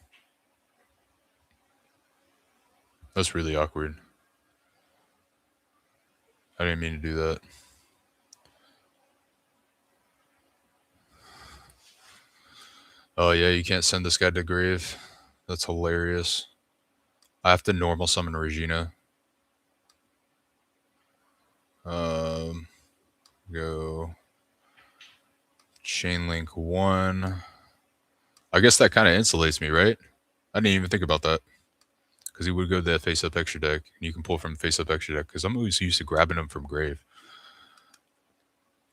That's really awkward. I didn't mean to do that. Oh yeah, you can't send this guy to grave. That's hilarious. I have to normal summon Regina. Um, go chain link 1. I guess that kind of insulates me, right? I didn't even think about that because he would go to that face up extra deck, and you can pull from face up extra deck. Because I'm always used to grabbing him from grave.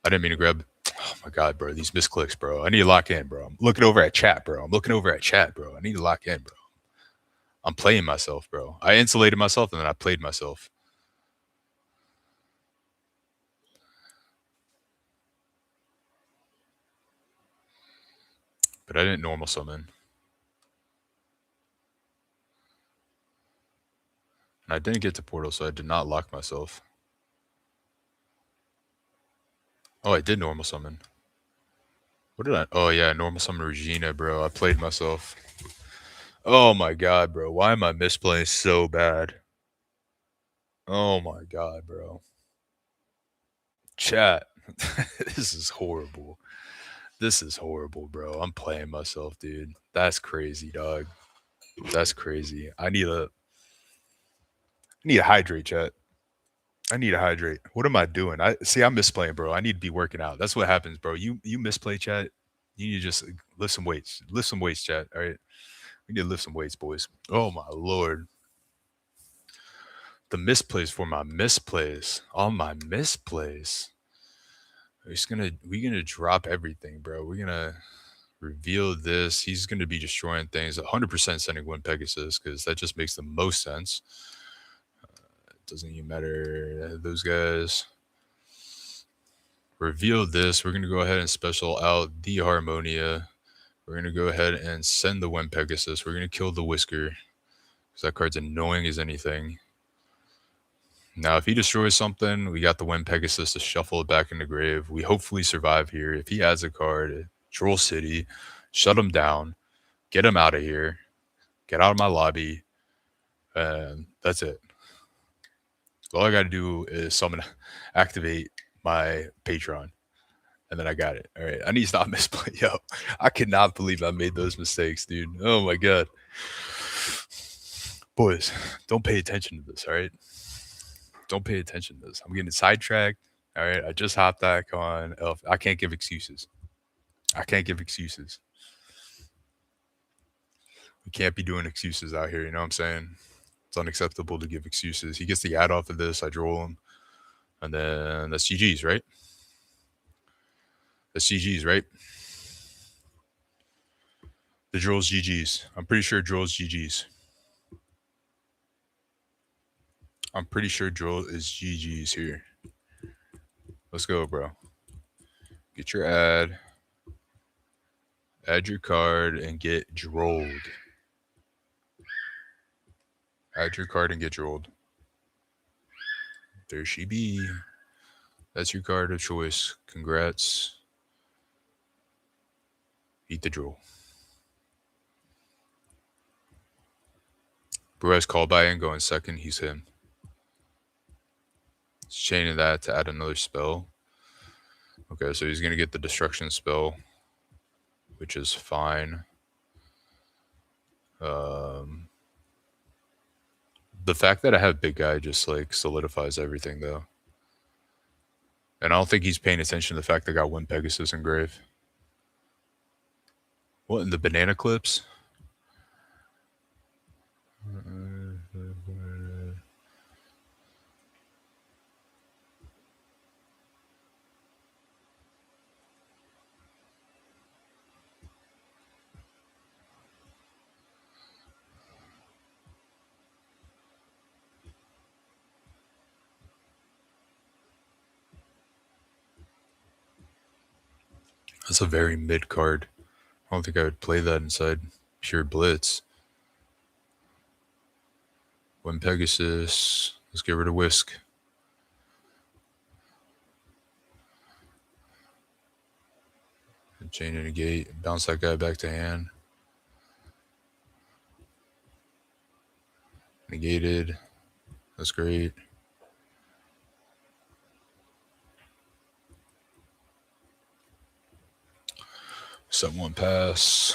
I didn't mean to grab. Oh my god, bro, these misclicks, bro. I need to lock in, bro. I'm looking over at chat, bro. I'm looking over at chat, bro. I need to lock in, bro. I'm playing myself, bro. I insulated myself and then I played myself. But I didn't normal summon. And I didn't get to portal, so I did not lock myself. Oh, I did normal summon. What did I? Oh yeah, normal summon Regina, bro. I played myself. Oh my god, bro. Why am I misplaying so bad? Oh my god, bro. Chat. This is horrible. This is horrible, bro. I'm playing myself, dude. That's crazy, dog. That's crazy. I need to hydrate, chat. I need to hydrate. What am I doing? I see. I'm misplaying, bro. I need to be working out. That's what happens, bro. You misplay, chat. You need to just lift some weights. Lift some weights, chat. All right. We need to lift some weights, boys. Oh my lord. The misplays for my misplays. All my misplays. We're gonna drop everything, bro. We're gonna reveal this. He's gonna be destroying things. 100% sending one Pegasus because that just makes the most sense. It doesn't even matter those guys. Reveal this. We're gonna go ahead and special out the Harmonia. We're gonna go ahead and send the Wem Pegasus. We're gonna kill the Whisker because that card's annoying as anything. Now, if he destroys something, we got the Wem Pegasus to shuffle it back in the grave. We hopefully survive here. If he adds a card, Troll City, shut him down, get him out of here, get out of my lobby, and that's it. All I got to do is summon, activate my Patreon, and then I got it. All right, I need to stop misplaying. Yo, I cannot believe I made those mistakes, dude. Oh my god, boys, don't pay attention to this. All right, don't pay attention to this. I'm getting sidetracked. All right, I just hopped back on Elf. I can't give excuses. I can't give excuses. We can't be doing excuses out here. You know what I'm saying? It's unacceptable to give excuses. He gets the ad off of this. I droll him, and then that's GG's, right? That's GG's, right? The droll's GG's. I'm pretty sure droll's GG's. I'm pretty sure droll is GG's here. Let's go, bro. Get your ad, add your card, and get drolled. Add your card and get drolled. There she be. That's your card of choice. Congrats. Eat the droll. Bro has call by and going second. He's him. He's chaining that to add another spell. Okay, so he's going to get the destruction spell, which is fine. Um, the fact that I have big guy just like solidifies everything though. And I don't think he's paying attention to the fact that I got one Pegasus in grave. What in the banana clips? That's a very mid card. I don't think I would play that inside pure blitz. One Pegasus. Let's get rid of Whisk. Chain and negate. Bounce that guy back to hand. Negated. That's great. Set one pass.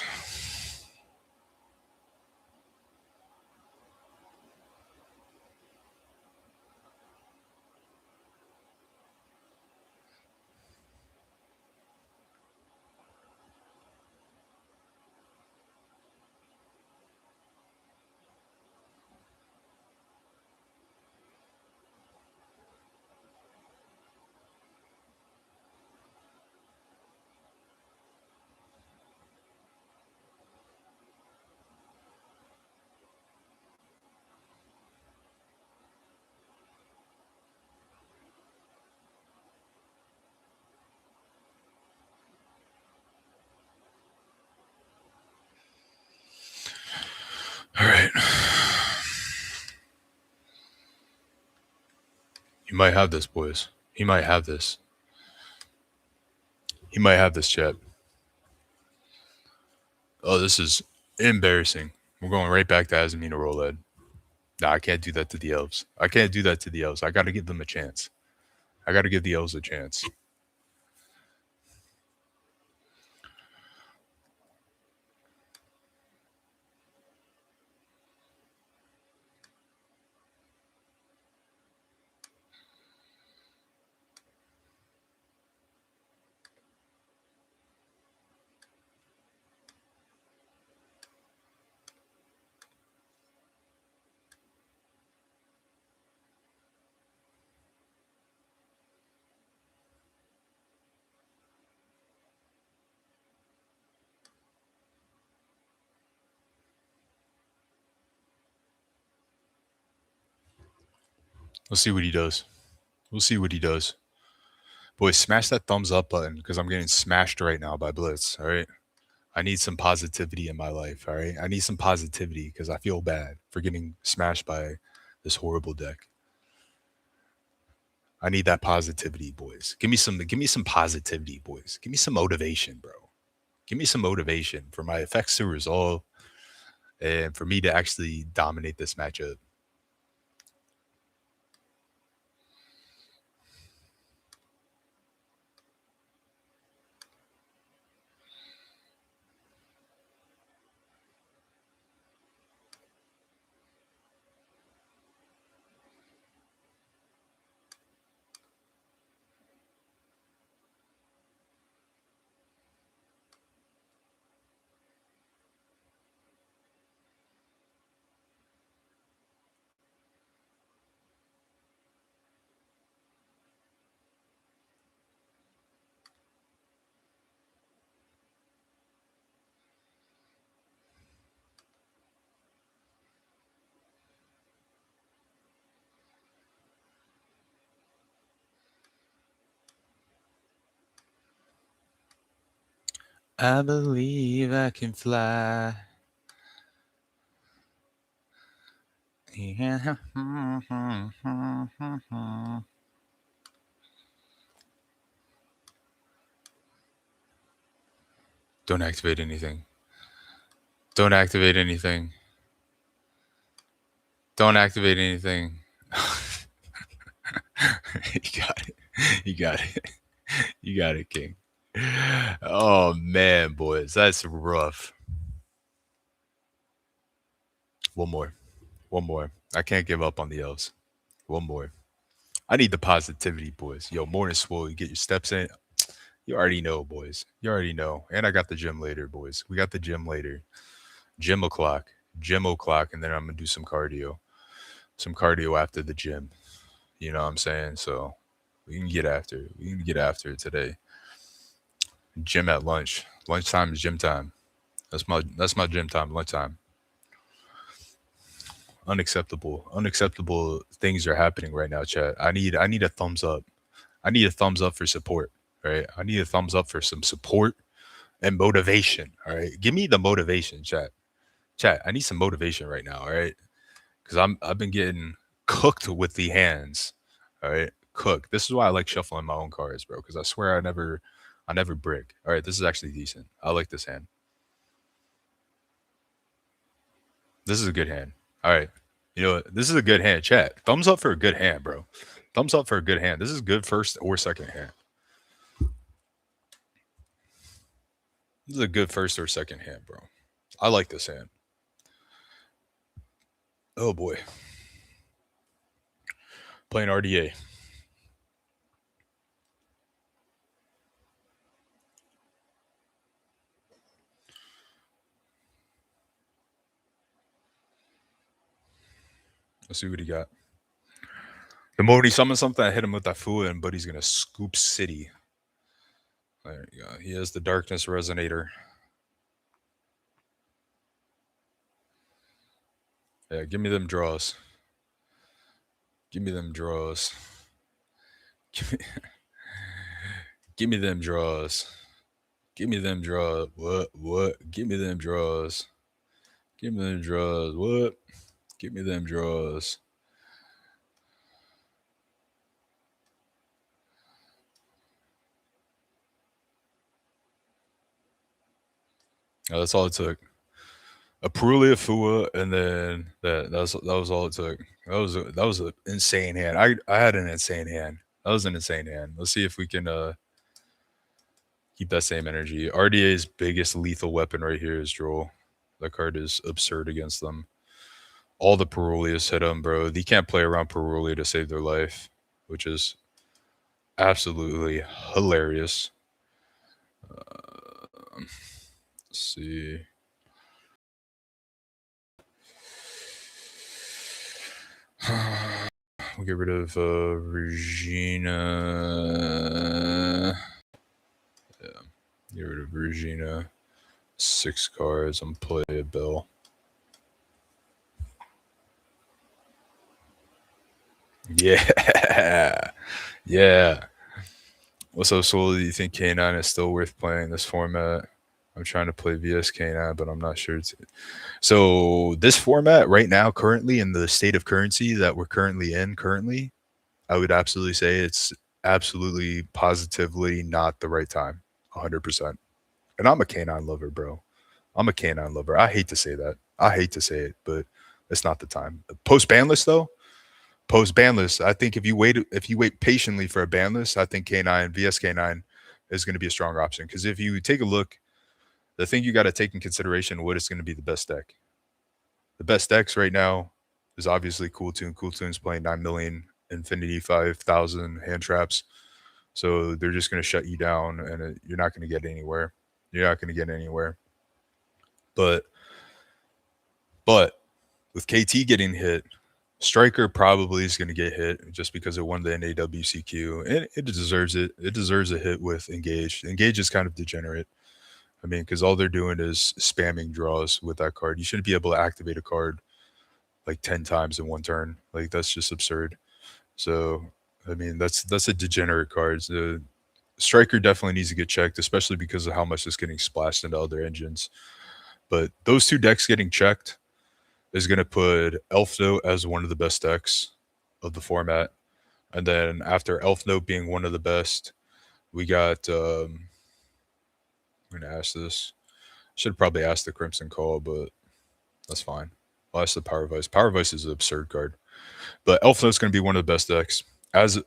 He might have this, boys. He might have this. He might have this, chat. Oh, this is embarrassing. We're going right back to Azamina Roled. Nah, I can't do that to the elves. I can't do that to the elves. I got to give them a chance. I got to give the elves a chance. We'll see what he does. We'll see what he does. Boys, smash that thumbs up button because I'm getting smashed right now by Blitz. All right. I need some positivity in my life. All right. I need some positivity because I feel bad for getting smashed by this horrible deck. I need that positivity, boys. Give me some positivity, boys. Give me some motivation, bro. Give me some motivation for my effects to resolve and for me to actually dominate this matchup. I believe I can fly. Yeah. Don't activate anything. Don't activate anything. Don't activate anything. You got it. You got it. You got it, King. Oh man, boys, that's rough. One more. One more. I can't give up on the elves. One more. I need the positivity, boys. Yo, morning swole, you get your steps in. You already know, boys. You already know. And I got the gym later, boys. We got the gym later. Gym o'clock. Gym o'clock, and then I'm gonna do some cardio. Some cardio after the gym. You know what I'm saying? So we can get after it. We can get after it today. Gym at lunch. Lunchtime is gym time. That's my gym time, lunchtime. Unacceptable. Unacceptable things are happening right now, chat. I need a thumbs up. I need a thumbs up for support. Right? I need a thumbs up for some support and motivation. All right. Give me the motivation, chat. Chat, I need some motivation right now, all right? Because I've been getting cooked with the hands. All right. Cooked. This is why I like shuffling my own cards, bro. Because I swear I never brick. All right, this is actually decent. I like this hand. This is a good hand. All right. You know what? This is a good hand. Chat. Thumbs up for a good hand, bro. Thumbs up for a good hand. This is good first or second hand. This is a good first or second hand, bro. I like this hand. Oh boy. Playing RDA. Let's see what he got. The moment he summons something, I hit him with that fool, and Buddy's gonna scoop city. There you go. He has the darkness resonator. Yeah, give me them draws. Give me them draws. Give me, give me them draws. Give me them draws. What? What? Give me them draws. Give me them draws. What? Give me them draws. That's all it took. A Perulia Fua, and then that was all it took. That was an insane hand. I had an insane hand. That was an insane hand. Let's see if we can keep that same energy. RDA's biggest lethal weapon right here is Droll. That card is absurd against them. All the Perulias hit him, bro. They can't play around Perulia to save their life, which is absolutely hilarious. Let's see. We'll get rid of Regina. Yeah, get rid of Regina. 6 cards and play a Bill. Yeah. Yeah. What's up, Soul? Do you think K9 is still worth playing this format? I'm trying to play VS K9, but I'm not sure. So this format right now, currently in the state of currency that we're currently in, I would absolutely say it's absolutely positively not the right time. 100%. And I'm a canine lover, bro. I'm a canine lover. I hate to say that. I hate to say it, but it's not the time. Post ban list though, post ban list. I think if you wait patiently for a ban list, I think K9 VS K9 is going to be a strong option. Because if you take a look, the thing you got to take in consideration what is going to be the best deck. The best decks right now is obviously Cool Tune. Cool Tune's playing 9 million, Infinity 5,000 hand traps. So they're just going to shut you down, and you're not going to get anywhere. You're not going to get anywhere. But with KT getting hit, Striker probably is going to get hit just because it won the NAWCQ, and it deserves it. It deserves a hit with Engage. Engage is kind of degenerate. I mean, because all they're doing is spamming draws with that card. You shouldn't be able to activate a card like 10 times in one turn. Like that's just absurd. So I mean, that's a degenerate card. The Striker definitely needs to get checked, especially because of how much it's getting splashed into other engines. But those two decks getting checked is going to put Elfnote as one of the best decks of the format. And then after Elfnote being one of the best, we got. I'm going to ask this. Should probably ask the Crimson Call, but that's fine. I'll ask the Power Vice. Power Vice is an absurd card. But Elfnote's going to be one of the best decks. As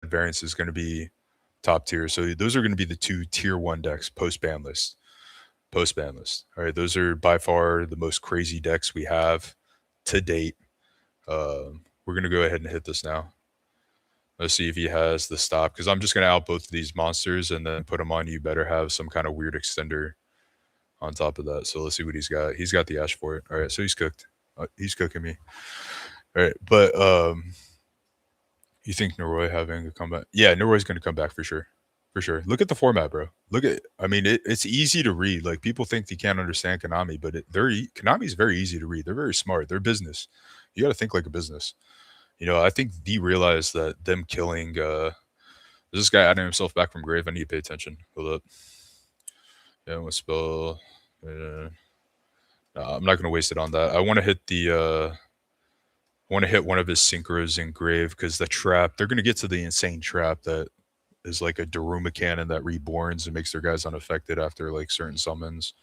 variance is going to be top tier. So those are going to be the two tier 1 decks post ban list. Post ban list. All right, those are by far the most crazy decks we have to date. We're gonna go ahead and hit this now. Let's see if he has the stop because I'm just gonna out both of these monsters and then put them on. You better have some kind of weird extender on top of that. So let's see what he's got. He's got the Ash for it. All right, so he's cooked. He's cooking me. All right, but you think Noroi having a comeback? Yeah, Noroi gonna come back for sure. For sure. Look at the format, bro. Look at. I mean, it's easy to read. Like people think they can't understand Konami, but Konami's very easy to read. They're very smart. They're business. You got to think like a business. I think D realized that them killing this guy adding himself back from grave. I need to pay attention. Hold up. Yeah, I'm gonna spell. I'm not gonna waste it on that. I want to hit the. I want to hit one of his synchros in grave because the trap. They're gonna get to the insane trap that is like a Daruma cannon that reborns and makes their guys unaffected after like certain summons.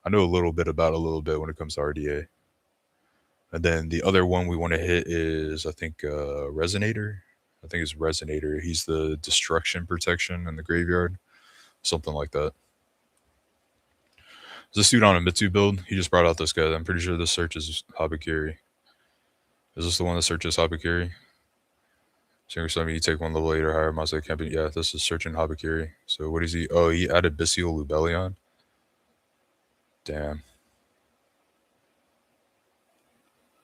I know a little bit when it comes to RDA. And then the other one we want to hit is I think Resonator. I think it's Resonator. He's the destruction protection in the graveyard. Something like that. Is this dude on a Mitsu build? He just brought out this guy. I'm pretty sure this searches Habakiri. Is this the one that searches Habakiri? Singer Summon, you take one level 8 or higher, Mazda camping. Yeah, this is searching Habakiri. So what is he? Oh, he added Bystial Lubellion. Damn.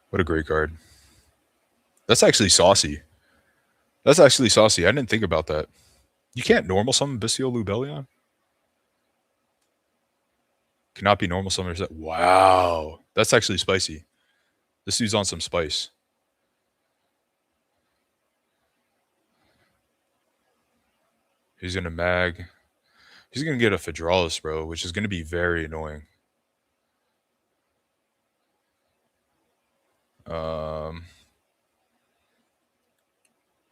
What a great card. That's actually saucy. That's actually saucy. I didn't think about that. You can't normal summon Bystial Lubellion? Cannot be normal summoners. Wow. That's actually spicy. This dude's on some spice. He's going to mag. He's going to get a Fedralis, bro, which is going to be very annoying. We're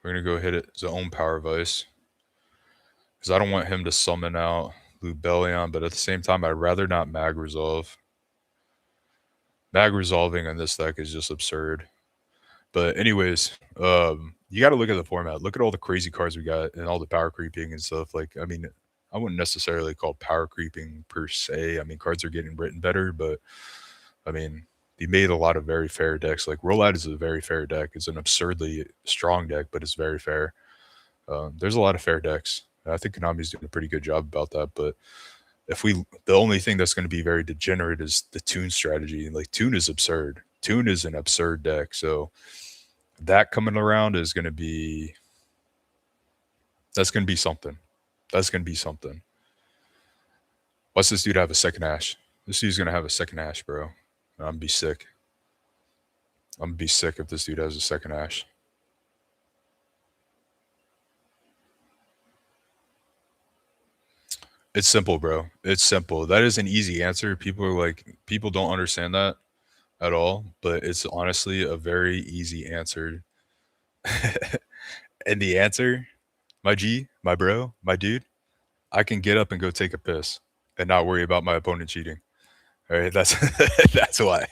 going to go hit it his own Power Vice. Because I don't want him to summon out absolute belly on, but at the same time, I'd rather not mag resolve. Mag resolving on this deck is just absurd. But anyways, you got to look at the format. Look at all the crazy cards we got and all the power creeping and stuff. Like, I mean, I wouldn't necessarily call power creeping per se. I mean, cards are getting written better, but I mean, he made a lot of very fair decks. Like Rollout is a very fair deck. It's an absurdly strong deck, but it's very fair. There's a lot of fair decks. I think Konami's doing a pretty good job about that. But the only thing that's going to be very degenerate is the Tune strategy. Like Tune is absurd. Tune is an absurd deck. So that coming around is going to be that's going to be something. That's going to be something. What's this dude have a second Ash? This dude's going to have a second Ash, bro. I'm gonna be sick. I'm gonna be sick if this dude has a second Ash. It's simple, bro. It's simple. That is an easy answer. People don't understand that at all, but it's honestly a very easy answer. And the answer, my G, my bro, my dude, I can get up and go take a piss and not worry about my opponent cheating. All right, that's that's why.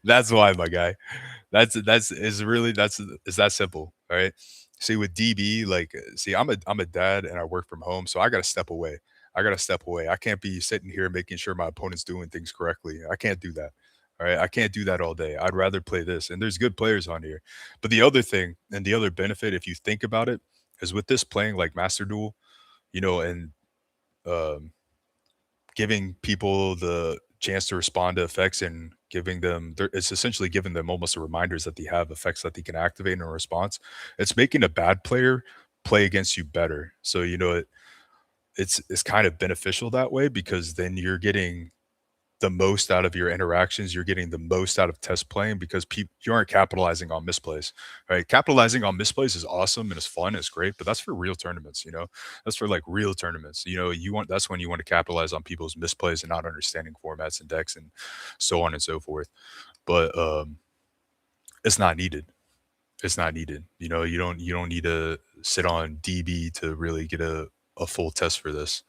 That's why, my guy. That's is really that's is that simple. All right. See with DB, like see, I'm a dad and I work from home, so I gotta step away. I gotta step away. I can't be sitting here making sure my opponent's doing things correctly. I can't do that. All right. I can't do that all day. I'd rather play this. And there's good players on here. But the other thing and the other benefit, if you think about it, is with this playing like Master Duel, and um giving people the chance to respond to effects and giving them it's essentially giving them almost a reminders that they have effects that they can activate in a response. It's making a bad player play against you better. So it's kind of beneficial that way because then you're getting the most out of your interactions. You're getting the most out of test playing because you aren't capitalizing on misplays, right? Capitalizing on misplays is awesome and it's fun, it's great, but that's for real tournaments. That's for like real tournaments. That's when you want to capitalize on people's misplays and not understanding formats and decks and so on and so forth. But it's not needed. It's not needed. You don't need to sit on DB to really get a full test for this.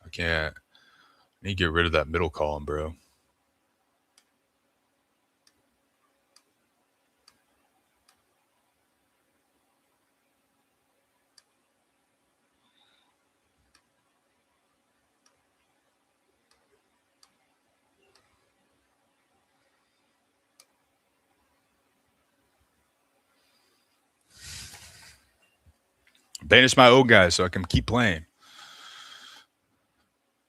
I can't. I need to get rid of that middle column, bro. Banish my old guys so I can keep playing.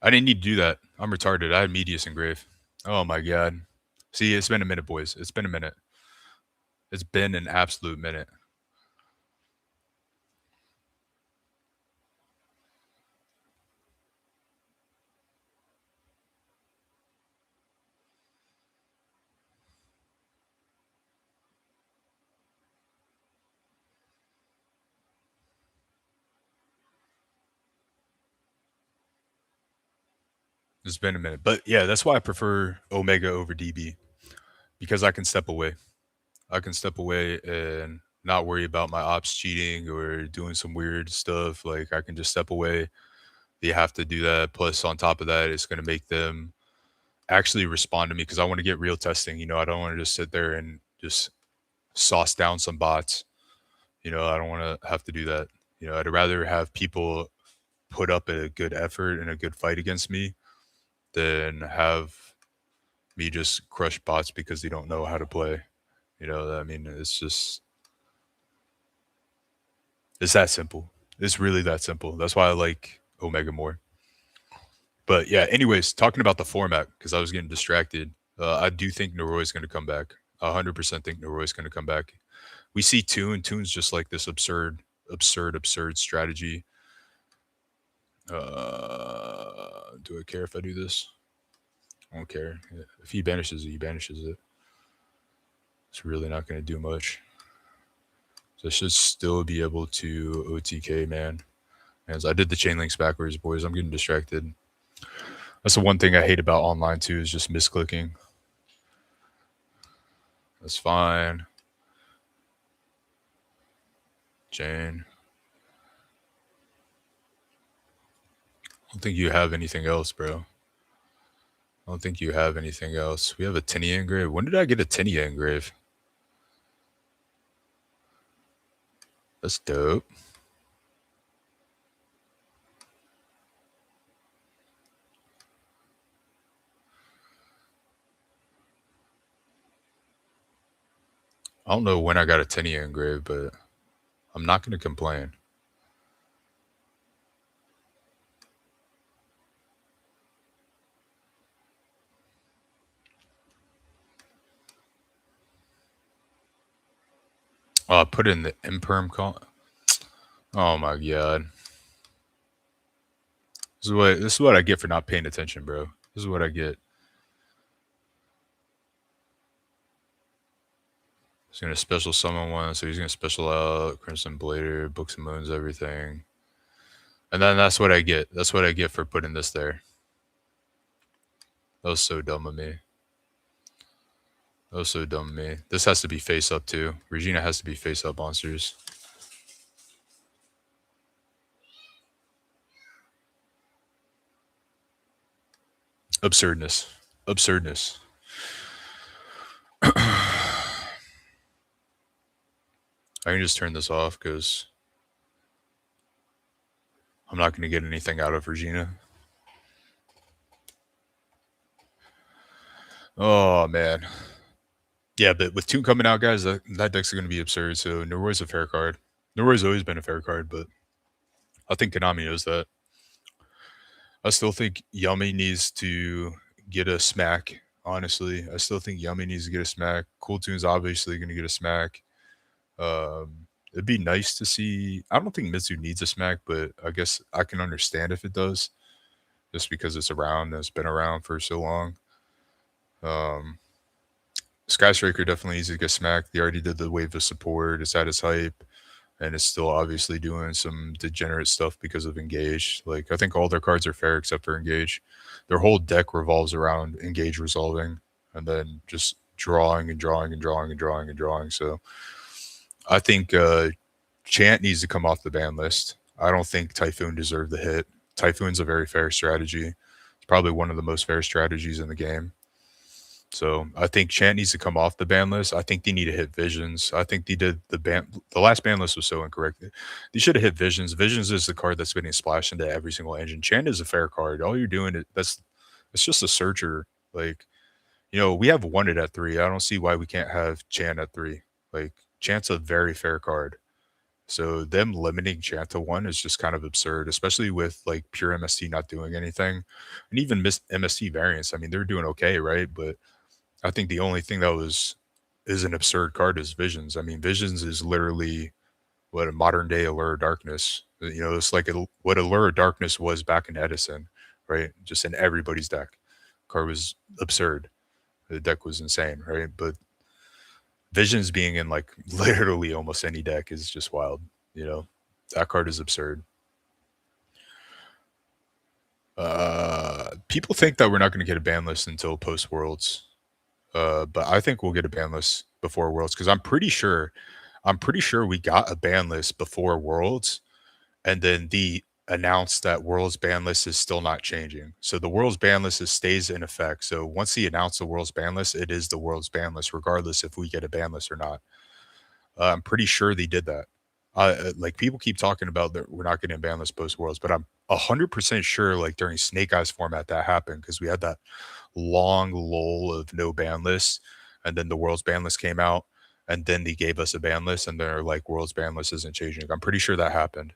I didn't need to do that. I'm retarded. I had Medius engrave. Oh my god. See, it's been a minute, boys. It's been a minute. It's been an absolute minute. It's been a minute. But yeah, that's why I prefer Omega over DB because I can step away. I can step away and not worry about my ops cheating or doing some weird stuff. Like I can just step away. They have to do that. Plus, on top of that, it's going to make them actually respond to me because I want to get real testing. I don't want to just sit there and just sauce down some bots. I don't want to have to do that. I'd rather have people put up a good effort and a good fight against me than have me just crush bots because they don't know how to play. I mean, it's that simple. It's really that simple. That's why I like Omega more. But yeah, anyways, talking about the format because I was getting distracted. I do think Noroi is going to come back. 100% think Noroi is going to come back. We see Toon. Toon's just like this absurd strategy. Do I care if I do this? I don't care. If he banishes it, he banishes it. It's really not going to do much. So I should still be able to OTK, man. As I did the chain links backwards, boys. I'm getting distracted. That's the one thing I hate about online too is just misclicking. That's fine. Chain. don't think you have anything else, bro. I don't think you have anything else. We have a tinny engrave. When did I get a tinny engrave? That's dope. I don't know when I got a tinny engrave, but I'm not going to complain. Oh, I put in the imperm call. Oh my god. This is what I get for not paying attention, bro. This is what I get. He's gonna special summon one, so he's gonna special out Crimson Blader, Books and Moons, everything. And then that's what I get. That's what I get for putting this there. That was so dumb of me. That was so dumb of me. This has to be face up too. Regina has to be face up monsters. Absurdness. Absurdness. I can just turn this off because I'm not going to get anything out of Regina. Oh, man. Yeah, but with Toon coming out, guys, that deck's going to be absurd. So Norroy's a fair card. Norroy's always been a fair card, but I think Konami knows that. I still think Yummy needs to get a smack. Honestly, I still think Yummy needs to get a smack. Cool Tune's obviously going to get a smack. It'd be nice to see. I don't think Mitsu needs a smack, but I guess I can understand if it does, just because it's around and it's been around for so long. Um, Sky Striker definitely needs to get smacked. They already did the wave of support. It's at its hype, and it's still obviously doing some degenerate stuff because of Engage. Like I think all their cards are fair except for Engage. Their whole deck revolves around Engage resolving, and then just drawing and drawing and drawing and drawing and drawing. So I think Chant needs to come off the ban list. I don't think Typhoon deserved the hit. Typhoon's a very fair strategy. It's probably one of the most fair strategies in the game. So I think Chant needs to come off the ban list. I think they need to hit Visions. I think they did the last ban list was so incorrect. They should have hit Visions. Visions is the card that's getting splashed into every single engine. Chant is a fair card. All you're doing is it's just a searcher. Like, we have Wanted at 3. I don't see why we can't have Chant at 3. Like Chant's a very fair card. So them limiting Chant to 1 is just kind of absurd, especially with like pure MST not doing anything. And even MST variants, I mean, they're doing okay, right? But I think the only thing that is an absurd card is Visions. I mean, Visions is literally what a modern day Allure of Darkness. It's like what Allure of Darkness was back in Edison, right? Just in everybody's deck. Card was absurd. The deck was insane, right? But Visions being in like literally almost any deck is just wild. That card is absurd. People think that we're not going to get a ban list until post Worlds. But I think we'll get a ban list before Worlds because I'm pretty sure we got a ban list before Worlds, and then the announced that Worlds ban list is still not changing. So the Worlds ban list stays in effect. So once he announced the Worlds ban list, it is the Worlds ban list, regardless if we get a ban list or not. I'm pretty sure they did that. Like people keep talking about that we're not getting a ban list post Worlds, but I'm 100% sure like during Snake Eyes format that happened because we had that long lull of no ban lists, and then the World's ban list came out, and then they gave us a ban list, and they're like, World's ban list isn't changing. I'm pretty sure that happened.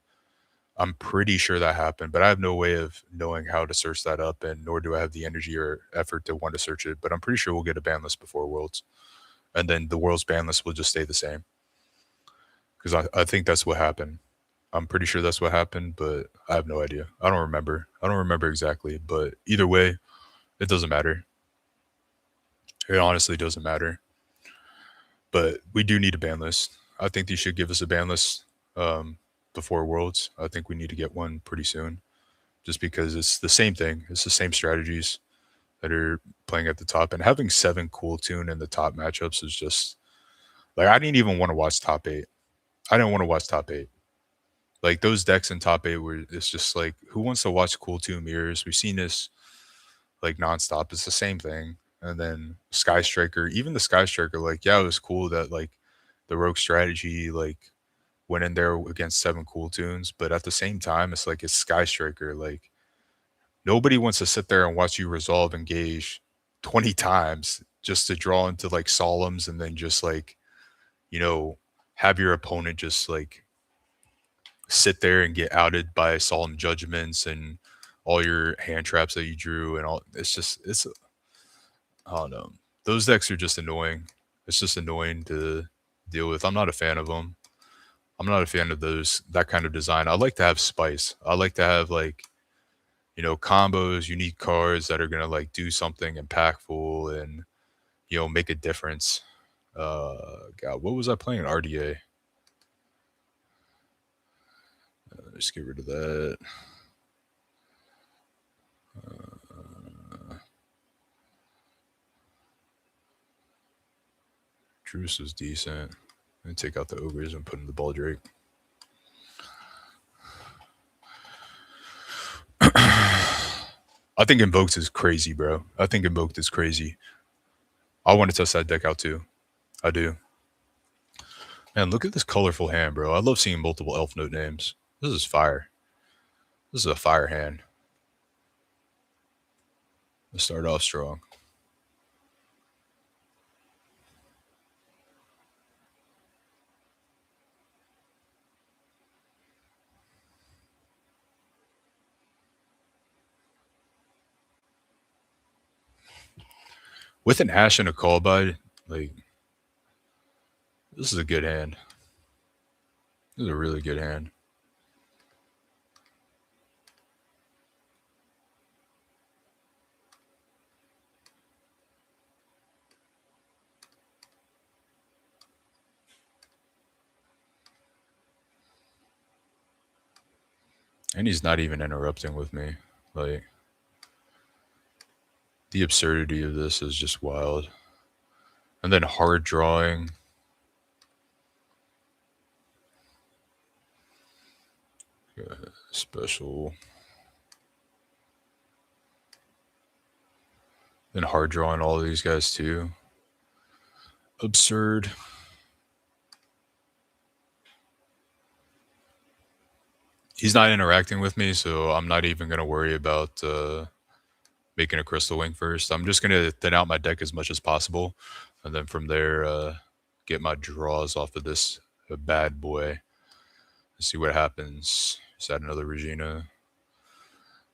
I'm pretty sure that happened, but I have no way of knowing how to search that up, and nor do I have the energy or effort to want to search it. But I'm pretty sure we'll get a ban list before Worlds, and then the World's ban list will just stay the same because I think that's what happened. I'm pretty sure that's what happened, but I have no idea. I don't remember. I don't remember exactly, but either way, it doesn't matter. It honestly doesn't matter. But we do need a ban list. I think they should give us a ban list before Worlds. I think we need to get one pretty soon, just because it's the same thing. It's the same strategies that are playing at the top, and having 7 cool tune in the top matchups is just like I didn't even want to watch top 8. I didn't want to watch top 8. Like those decks in top eight where it's just like, who wants to watch Cool Two Mirrors? We've seen this like nonstop. It's the same thing. And then Sky Striker, even the Sky Striker, like, yeah, it was cool that like the rogue strategy like went in there against seven cool tunes, but at the same time, it's like it's Sky Striker. Like nobody wants to sit there and watch you resolve engage 20 times just to draw into like solemns and then just like, you know, have your opponent just like sit there and get outed by solemn judgments and all your hand traps that you drew and all. It's just it's I don't know. Those decks are just annoying. It's just annoying to deal with. I'm not a fan of them. I'm not a fan of those that kind of design. I like to have spice. I like to have like, combos, unique cards that are gonna like do something impactful and make a difference. God, what was I playing in RDA? Let's get rid of that. Truce was decent. And take out the ogres and put in the Baldrake. I think Invoked is crazy, bro. I think Invoked is crazy. I want to test that deck out too. I do. Man, look at this colorful hand, bro. I love seeing multiple Elfnote names. This is fire. This is a fire hand. Let's start off strong. With an Ash and a Callbite, like, this is a good hand. This is a really good hand. And he's not even interrupting with me. Like, the absurdity of this is just wild. And then hard drawing. Special. Then hard drawing all of these guys too. Absurd. He's not interacting with me, so I'm not even going to worry about making a Crystal Wing first. I'm just going to thin out my deck as much as possible. And then from there, get my draws off of this bad boy. Let's see what happens. Is that another Regina?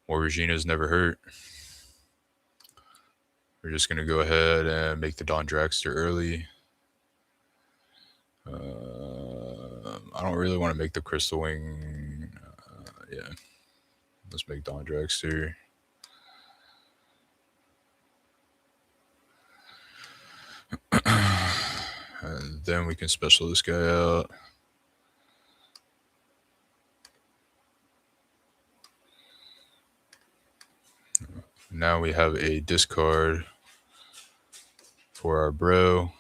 More Regina's never hurt. We're just going to go ahead and make the Dawn Dragster early. I don't really want to make the Crystal Wing. Yeah. Let's make Dawn Dragster. And then we can special this guy out. Now we have a discard for our bro.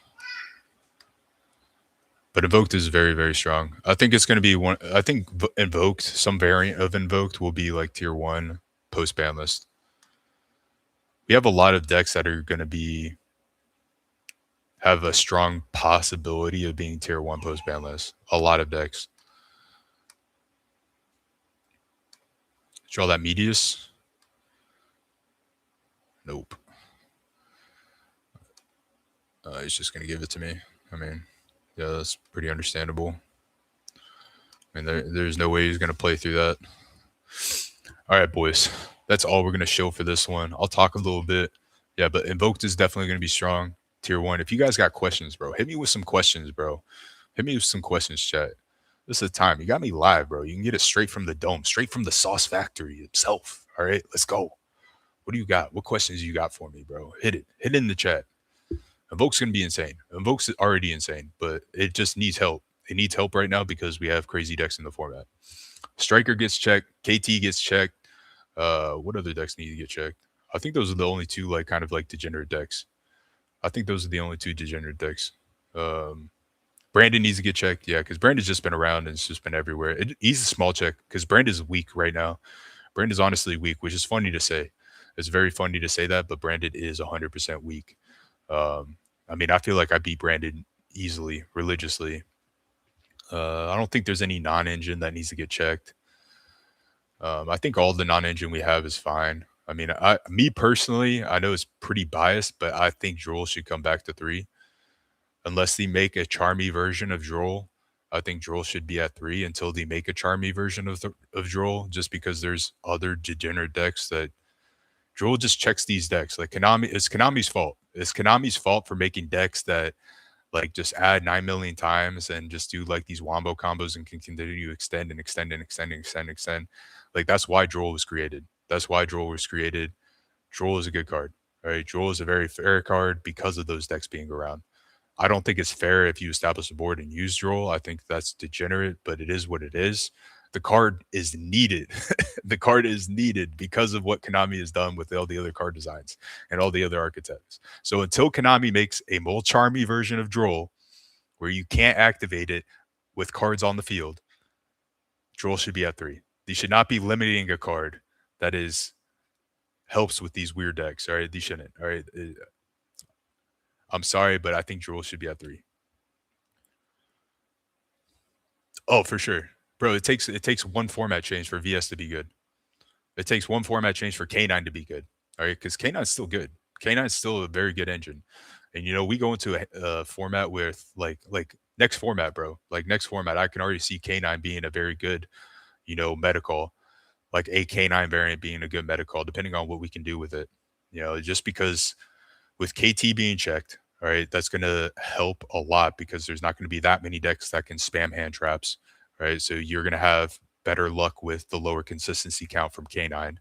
But Invoked is very, very strong. I think it's going to be one. I think Invoked, some variant of Invoked, will be like tier 1 post ban list. We have a lot of decks that are going to have a strong possibility of being tier 1 post ban list. A lot of decks. Draw that Medius. Nope. He's just going to give it to me. I mean, yeah, that's pretty understandable. I mean, there's no way he's going to play through that. All right, boys. That's all we're going to show for this one. I'll talk a little bit. Yeah, but Invoked is definitely going to be strong. Tier 1. If you guys got questions, bro, hit me with some questions, bro. Hit me with some questions, chat. This is the time. You got me live, bro. You can get it straight from the dome, straight from the sauce factory itself. All right, let's go. What do you got? What questions you got for me, bro? Hit it. Hit it in the chat. Invoke's going to be insane. Invoke's already insane, but it just needs help. It needs help right now because we have crazy decks in the format. Striker gets checked. KT gets checked. What other decks need to get checked? I think those are the only two kind of degenerate decks. I think those are the only two degenerate decks. But Brandon needs to get checked, yeah, because Brandon's just been around and it's just been everywhere. He's a small check because Brandon's weak right now. Brandon's honestly weak, which is funny to say. It's very funny to say that, but Brandon is 100% weak. I mean, I feel like I beat Brandon easily, religiously. I don't think there's any non-engine that needs to get checked. I think all the non-engine we have is fine. I mean, me personally, I know it's pretty biased, but I think Droll should come back to three unless they make a charmy version of Droll. I think Droll should be at three until they make a charmy version of Droll, just because there's other degenerate decks that Droll just checks these decks. Like Konami, it's Konami's fault. It's Konami's fault for making decks that like just add 9 million times and just do like these wombo combos and can continue to extend and extend and extend and extend and extend. Like that's why Droll was created. That's why Droll was created. Droll is a good card. Right? Droll is a very fair card because of those decks being around. I don't think it's fair if you establish a board and use Droll. I think that's degenerate, but it is what it is. The card is needed. The card is needed because of what Konami has done with all the other card designs and all the other archetypes. So until Konami makes a more charmy version of Droll where you can't activate it with cards on the field, Droll should be at three. They should not be limiting a card that is helps with these weird decks. All right, they shouldn't. All right, I'm sorry, but I think Droll should be at three. Oh, for sure, bro. It takes one format change for VS to be good. It takes one format change for K9 to be good. All right, because K9 is still good. K9 is still a very good engine, and we go into a format with like next format, bro. Like next format, I can already see K9 being a very good medical, like a K9 variant being a good medical, depending on what we can do with it. Just because with KT being checked, all right, that's going to help a lot because there's not going to be that many decks that can spam hand traps, right? So you're going to have better luck with the lower consistency count from K9.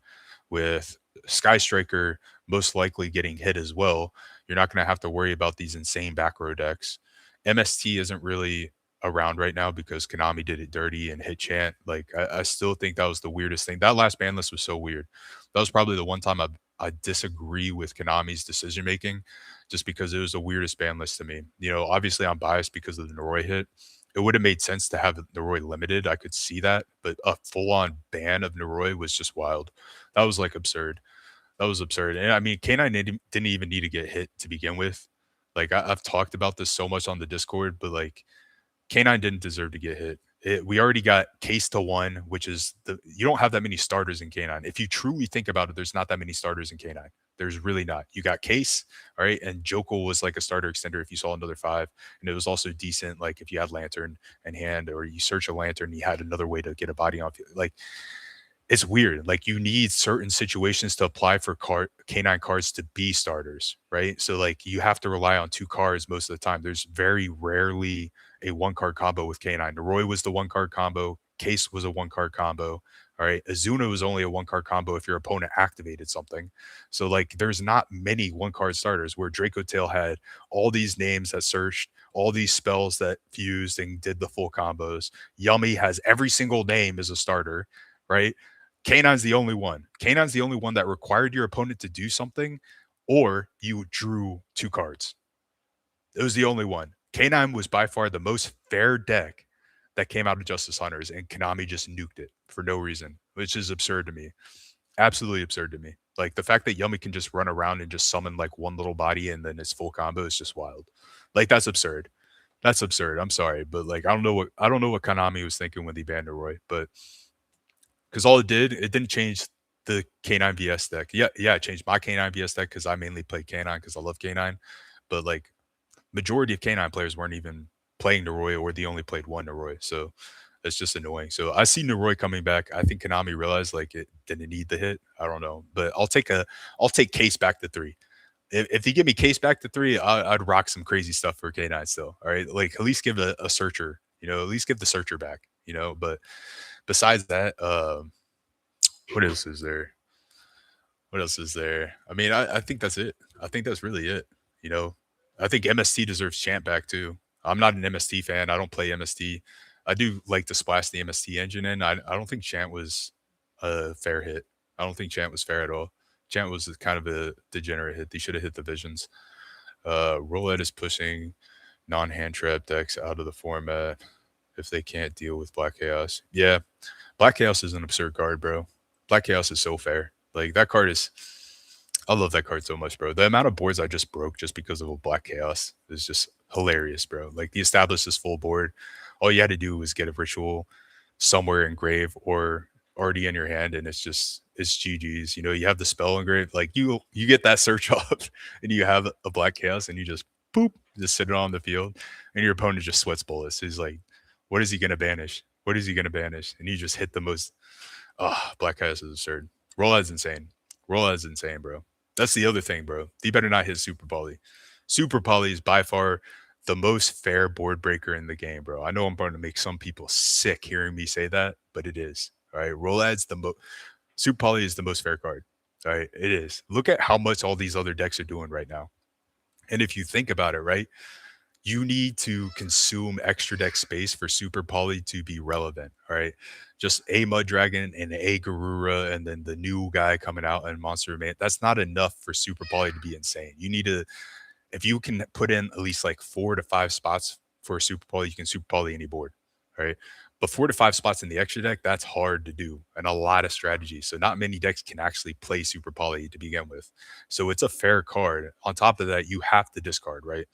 With Sky Striker most likely getting hit as well, you're not going to have to worry about these insane back row decks. MST isn't really around right now because Konami did it dirty and hit chant. Like I still think that was the weirdest thing. That last ban list was so weird. That was probably the one time I disagree with Konami's decision making, just because it was the weirdest ban list to me. Obviously I'm biased because of the Noroi hit. It would have made sense to have Noroi limited. I could see that, but a full on ban of Noroi was just wild. That was like absurd. That was absurd. And I mean, K9 didn't even need to get hit to begin with. Like I've talked about this so much on the Discord, but like K9 didn't deserve to get hit. We already got case to one, which is you don't have that many starters in K9. If you truly think about it, there's not that many starters in K9. There's really not. You got Case, all right, and Jokel was like a starter extender if you saw another five, and it was also decent. Like if you had Lantern in hand, or you search a Lantern, you had another way to get a body on. Like it's weird. Like you need certain situations to apply for K9 cards to be starters, right? So like you have to rely on two cards most of the time. There's very rarely a one card combo with K9. Roy was the one card combo. Case was a one card combo. All right. Azuna was only a one card combo if your opponent activated something. So like there's not many one card starters where Draco Tail had all these names that searched, all these spells that fused and did the full combos. Yummy has every single name as a starter, right? K9's the only one. K9's the only one that required your opponent to do something or you drew two cards. It was the only one. K9 was by far the most fair deck that came out of Justice Hunters, and Konami just nuked it for no reason, which is absurd to me. Absolutely absurd to me. Like the fact that Yummy can just run around and just summon like one little body and then his full combo is just wild. Like that's absurd. That's absurd. I'm sorry, but like I don't know what Konami was thinking when they banned Roy, but because all it didn't change the K9 VS deck. Yeah, yeah, it changed my K9 VS deck because I mainly play K9 because I love K9. But like majority of K9 players weren't even playing Noroi or they only played one Noroi. So it's just annoying. So I see Noroi coming back. I think Konami realized like it didn't need the hit. I don't know. But I'll take Case back to three. If you give me Case back to three, I'd rock some crazy stuff for K9 still. All right. Like at least give a searcher, at least give the searcher back, but besides that, what else is there? What else is there? I mean, I think that's it. I think that's really it. You know, I think MST deserves Champ back too. I'm not an MST fan. I don't play MST. I do like to splash the MST engine in. I don't think Chant was a fair hit. I don't think Chant was fair at all. Chant was kind of a degenerate hit. He should have hit the visions. Roulette is pushing. non-hand trap decks out of the format if they can't deal with Black Chaos. Yeah, Black Chaos is an absurd card, bro. Black Chaos is so fair. Like that card is I love that card so much, bro. The amount of boards I just broke just because of a Black Chaos is just hilarious, bro. Like the established is full board. All you had to do was get a ritual somewhere engraved or already in your hand, and it's GG's. You know, you have the spell engraved, like you get that search up and you have a Black Chaos and you just boop, just sit it on the field, and your opponent just sweats bullets. He's like, what is he gonna banish? What is he gonna banish? And you just hit the most Black Chaos is absurd. Roll is insane. Roll is insane, bro. That's the other thing, bro. You better not hit Super Poly. Super Poly is by far the most fair board breaker in the game, bro. I know I'm going to make some people sick hearing me say that, but it is. All right. Rolad's the most Super Poly is the most fair card. All right. It is. Look at how much all these other decks are doing right now. And if you think about it, right, you need to consume extra deck space for Super Poly to be relevant. All right. Just a Mud Dragon and a Garura and then the new guy coming out and Monster Man. That's not enough for Super Poly to be insane. You need to, if you can put in at least like 4 to 5 spots for a Super Poly, you can Super Poly any board. All right. But 4 to 5 spots in the extra deck, that's hard to do and a lot of strategy. So not many decks can actually play Super Poly to begin with. So it's a fair card. On top of that, you have to discard, right?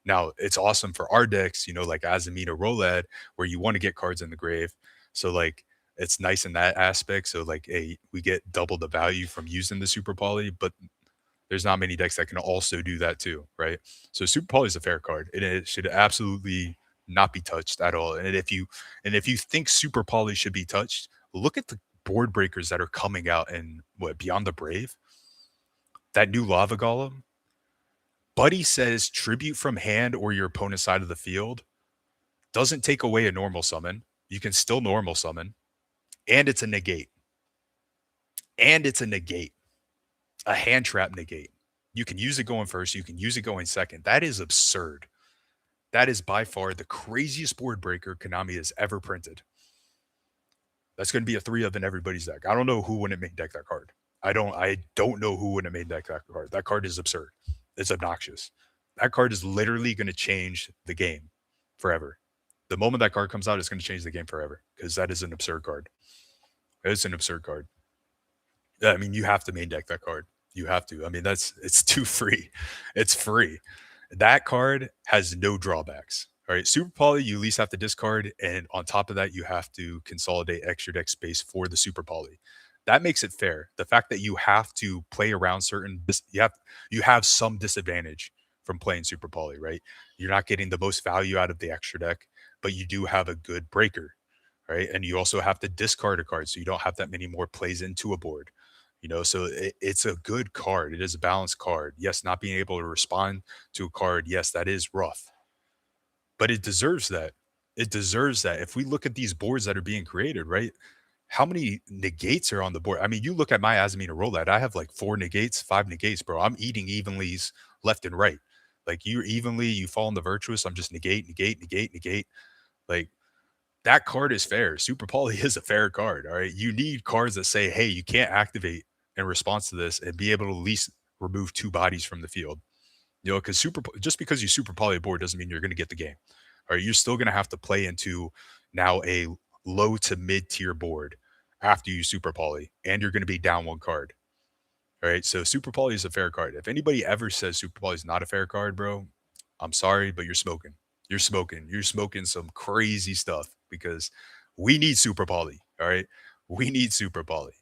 Now, it's awesome for our decks, you know, like Azamita Rolad, where you want to get cards in the grave. So, like, it's nice in that aspect. So, like, we get double the value from using the Super Poly, but there's not many decks that can also do that too, right? So, Super Poly is a fair card. It should absolutely not be touched at all. And if you think Super Poly should be touched, look at the board breakers that are coming out and what Beyond the Brave, that new Lava Golem. Buddy says tribute from hand or your opponent's side of the field doesn't take away a normal summon. You can still normal summon, and it's a negate. And it's a negate, a hand trap negate. You can use it going first, you can use it going second. That is absurd. That is by far the craziest board breaker Konami has ever printed. That's going to be a 3 of in everybody's deck. I don't know who wouldn't make deck that card. I don't know who wouldn't have made that card. That card is absurd. It's obnoxious. That card is literally going to change the game forever. The moment that card comes out, it's going to change the game forever because that is an absurd card. It's an absurd card. Yeah, I mean, you have to main deck that card. You have to. I mean, it's too free. It's free. That card has no drawbacks. All right, Super Poly, you at least have to discard, and on top of that, you have to consolidate extra deck space for the Super Poly. That makes it fair. The fact that you have to play around you have some disadvantage from playing Super Poly, right? You're not getting the most value out of the extra deck, but you do have a good breaker, right? And you also have to discard a card, so you don't have that many more plays into a board. So it's a good card. It is a balanced card. Yes, not being able to respond to a card, yes, that is rough, but it deserves that. It deserves that. If we look at these boards that are being created, right? How many negates are on the board? I mean, you look at my Azamina Roulette, I have like 4 negates, 5 negates, bro. I'm eating evenlies left and right. Like you fall in the virtuous. I'm just negate, negate, negate, negate. Like that card is fair. Super Poly is a fair card. All right. You need cards that say, hey, you can't activate in response to this and be able to at least remove 2 bodies from the field. Because just because you super poly a board doesn't mean you're going to get the game. All right, you're still going to have to play into now a low to mid tier board after you super poly, and you're going to be down 1 card. All right, so super poly is a fair card. If anybody ever says super poly is not a fair card, bro, I'm sorry, but you're smoking. You're smoking. You're smoking some crazy stuff because we need super poly. All right, we need super poly.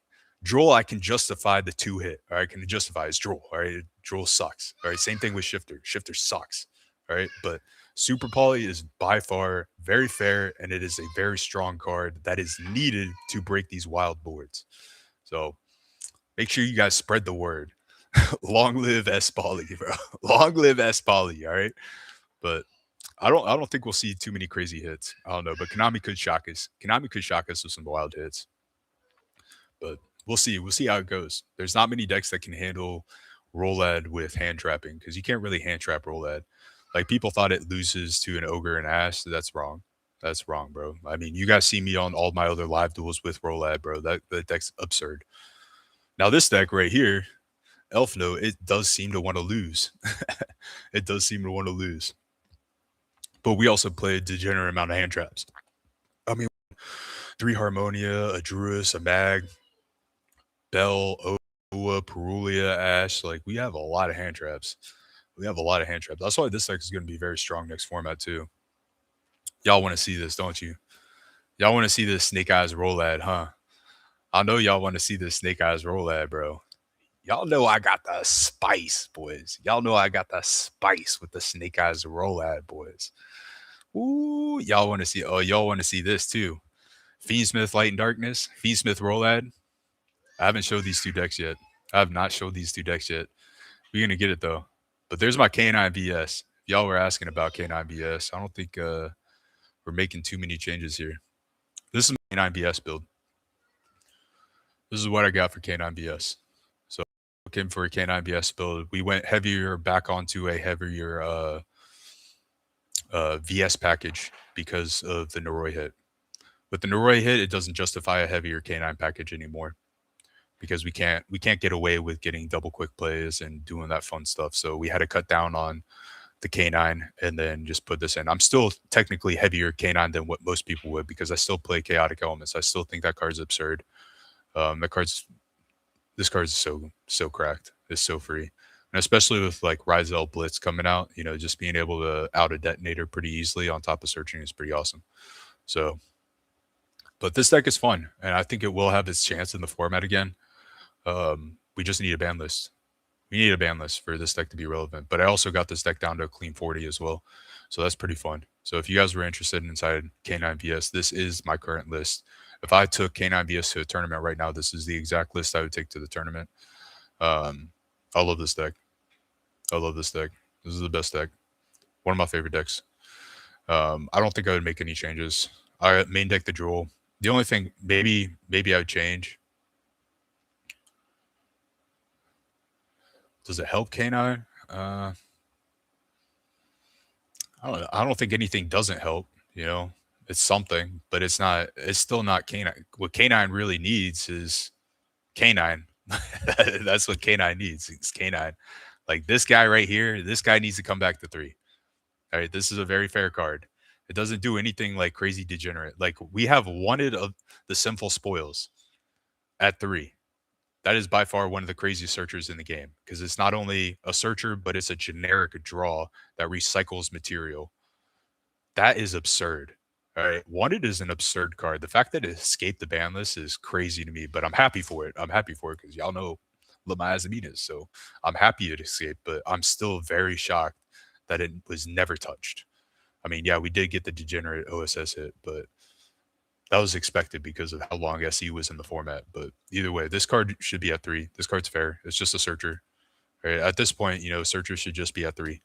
Droll, I can justify the 2 hit. All right, I can justify his Droll. All right, Droll sucks. All right, same thing with Shifter. Shifter sucks. All right, but Super Poly is by far very fair, and it is a very strong card that is needed to break these wild boards. So make sure you guys spread the word. Long live S Poly, bro. Long live S Poly. All right, but I don't think we'll see too many crazy hits. I don't know, but Konami could shock us. Konami could shock us with some wild hits. But we'll see. We'll see how it goes. There's not many decks that can handle Rolad with hand trapping because you can't really hand trap Rolad. Like people thought it loses to an ogre and Ash. That's wrong. That's wrong, bro. I mean, you guys see me on all my other live duels with Rolad, bro. That deck's absurd. Now this deck right here, Elfnote, it does seem to want to lose. It does seem to want to lose. but we also play a degenerate amount of hand traps. I mean, three Harmonia, a Druis, a Mag, Bell, Oa, Perulia, Ash. Like we have a lot of hand traps. We have a lot of hand traps. That's why this deck is going to be very strong next format too. Y'all want to see this, don't you? Y'all want to see this Snake Eyes roll ad, huh? I know y'all want to see this Snake Eyes roll ad, bro. Y'all know I got the spice, boys. Y'all know I got the spice with the Snake Eyes roll ad, boys. Ooh, y'all want to see? Oh, y'all want to see this too? Fiendsmith Light and Darkness, Fiendsmith roll ad. I haven't showed these two decks yet. I have not showed these two decks yet. We're gonna get it though. But there's my K9 BS. Y'all were asking about K9 BS. I don't think we're making too many changes here. This is my K9 BS build. This is what I got for K9 BS. So looking for a K9 BS build. We went heavier back onto a heavier VS package because of the Noroi hit. With the Noroi hit, it doesn't justify a heavier K9 package anymore because we can't get away with getting double quick plays and doing that fun stuff. So we had to cut down on the K9 and then just put this in. I'm still technically heavier K9 than what most people would because I still play chaotic elements. I still think that card's absurd. This card's so cracked. It's so free. And especially with like Ryzel Blitz coming out, just being able to out a detonator pretty easily on top of searching is pretty awesome. So, but this deck is fun, and I think it will have its chance in the format again. We just need a ban list. We need a ban list for this deck to be relevant. But I also got this deck down to a clean 40 as well. So that's pretty fun. So if you guys were interested inside K9VS, this is my current list. If I took K9VS to a tournament right now, this is the exact list I would take to the tournament. I love this deck. I love this deck. This is the best deck. One of my favorite decks. I don't think I would make any changes. I main deck the Drool. The only thing maybe I would change. Does it help K9? I don't think anything doesn't help, It's something, but it's not. It's still not K9. What K9 really needs is K9. That's what K9 needs. It's K9. Like this guy right here, this guy needs to come back to 3. All right, this is a very fair card. It doesn't do anything like crazy degenerate. Like we have wanted of the sinful spoils at 3. That is by far one of the craziest searchers in the game because it's not only a searcher, but it's a generic draw that recycles material. That is absurd. All right. Wanted is an absurd card. The fact that it escaped the ban list is crazy to me, but I'm happy for it. I'm happy for it because y'all know Lama Azaminas. So I'm happy it escaped, but I'm still very shocked that it was never touched. I mean, yeah, we did get the degenerate OSS hit, but that was expected because of how long SE was in the format. But either way, this card should be at 3. This card's fair. It's just a searcher. Right? At this point, searchers should just be at 3.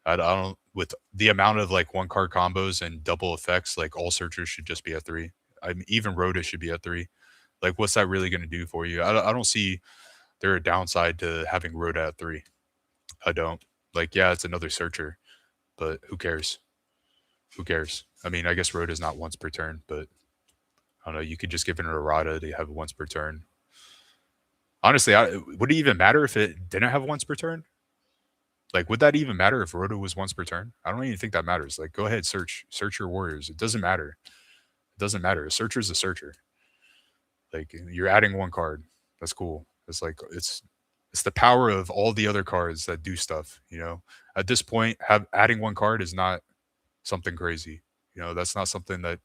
I don't with the amount of like one card combos and double effects, like all searchers should just be at 3. I mean, even Rhoda should be at 3. Like, what's that really going to do for you? I don't see there a downside to having Rhoda at 3. I don't. Like, yeah, it's another searcher, but who cares? Who cares? I mean, I guess Rhoda's not once per turn, but I don't know. You could just give it an errata to have it once per turn. Honestly, would it even matter if it didn't have once per turn? Like, would that even matter if Rhoda was once per turn? I don't even think that matters. Like, go ahead, search your warriors. It doesn't matter. It doesn't matter. A searcher is a searcher. Like, you're adding one card. That's cool. It's like it's the power of all the other cards that do stuff. At this point, adding one card is not something crazy. That's not something that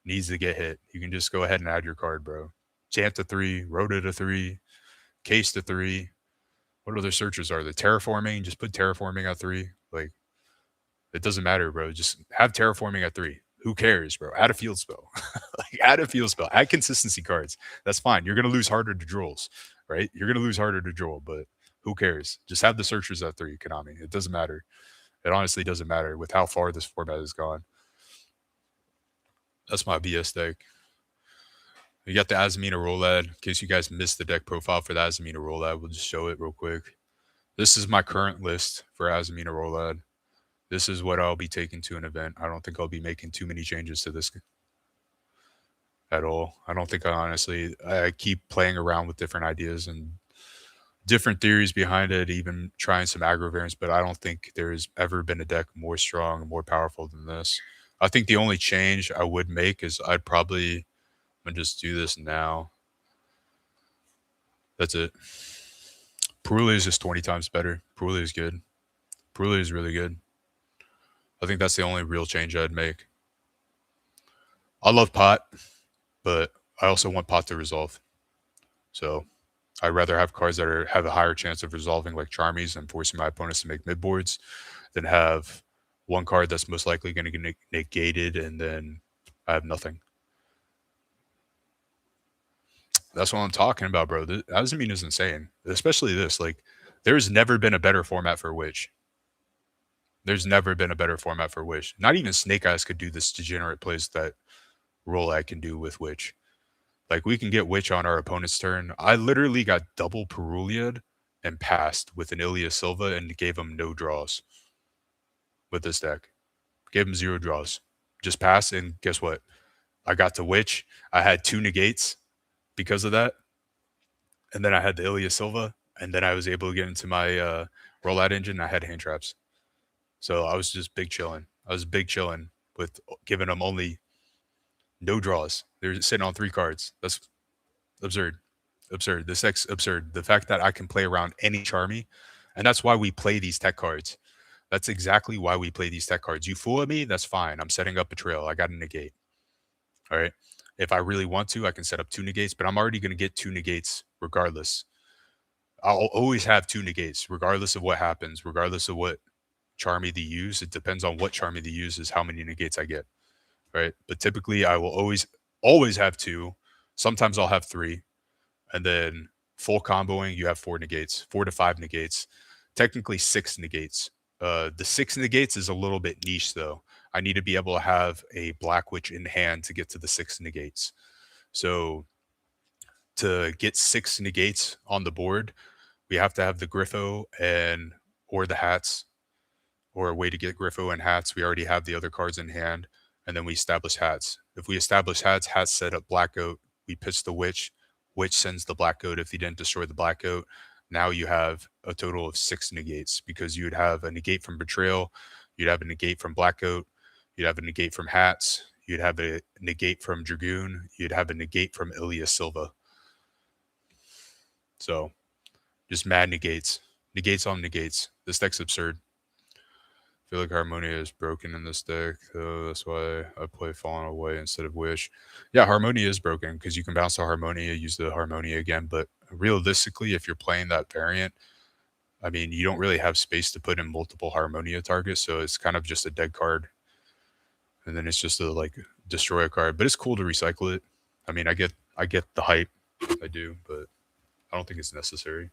needs to get hit. You can just go ahead and add your card, bro. Chant to 3, Rhoda to 3, Case to 3. What other searchers are there? Terraforming, just put terraforming at 3. Like, it doesn't matter, bro. Just have terraforming at 3. Who cares, bro? Add a field spell. Like, add a field spell. Add consistency cards. That's fine. You're gonna lose harder to draws, right? You're gonna lose harder to draw, but who cares? Just have the searchers at 3, Konami. It doesn't matter. It honestly doesn't matter with how far this format has gone. That's my BS deck. You got the Azamina Rolad. In case you guys missed the deck profile for the Azamina Rolad, we'll just show it real quick. This is my current list for Azamina Rolad. This is what I'll be taking to an event. I don't think I'll be making too many changes to this at all. I don't think I keep playing around with different ideas and different theories behind it, even trying some aggro variants, but I don't think there's ever been a deck more strong and more powerful than this. I think the only change I would make is I'm gonna just do this now. That's it. Puruli is just 20 times better. Puruli is good. Puruli is really good. I think that's the only real change I'd make. I love pot, but I also want pot to resolve. So I'd rather have cards that have a higher chance of resolving, like Charmies, and forcing my opponents to make mid boards, than have one card that's most likely going to get negated and then I have nothing. That's what I'm talking about, bro. Azamine is insane, especially this. Like, there's never been a better format for Witch. There's never been a better format for Witch. Not even Snake Eyes could do this degenerate plays that Rolad can do with Witch. Like, we can get Witch on our opponent's turn. I literally got double Perulia'd and passed with an Ilya Silva and gave him no draws with this deck. Gave him 0 draws. Just pass, and guess what? I got to Witch. I had 2 negates because of that. And then I had the Ilya Silva. And then I was able to get into my rollout engine. I had hand traps. So I was just big chilling. I was big chilling with giving them only no draws. They're sitting on 3 cards. That's absurd. Absurd. This deck's absurd. The fact that I can play around any Charmy, and that's why we play these tech cards. That's exactly why we play these tech cards. You fool at me, that's fine. I'm setting up a trail. I got a negate. All right. If I really want to, I can set up 2 negates, but I'm already going to get 2 negates regardless. I'll always have 2 negates, regardless of what happens, regardless of what Charmy they use. It depends on what Charmy they use is how many negates I get. Right. But typically I will always have 2. Sometimes I'll have 3. And then full comboing, you have 4 negates, 4 to 5 negates, technically 6 negates. The 6 negates is a little bit niche though. I need to be able to have a Black Witch in hand to get to the 6 negates. So to get 6 negates on the board, we have to have the Griffo and or the hats, or a way to get Griffo and hats. We already have the other cards in hand, and then we establish hats. If we establish hats, hats set up Black Goat. We pitch the Witch. Witch sends the Black Goat. If you didn't destroy the Black Goat, now you have a total of 6 negates, because you would have a negate from Betrayal, you'd have a negate from Black Goat, you'd have a negate from hats, you'd have a negate from Dragoon, you'd have a negate from Ilya Silva. So just mad negates. Negates on negates. This deck's absurd. I feel like Harmonia is broken in this deck, so that's why I play Fallen Away instead of Wish. Yeah, Harmonia is broken because you can bounce the Harmonia, use the Harmonia again, but realistically, if you're playing that variant, I mean, you don't really have space to put in multiple Harmonia targets, so it's kind of just a dead card. And then it's just a like destroy a card, but it's cool to recycle it. I mean, I get the hype, I do, but I don't think it's necessary.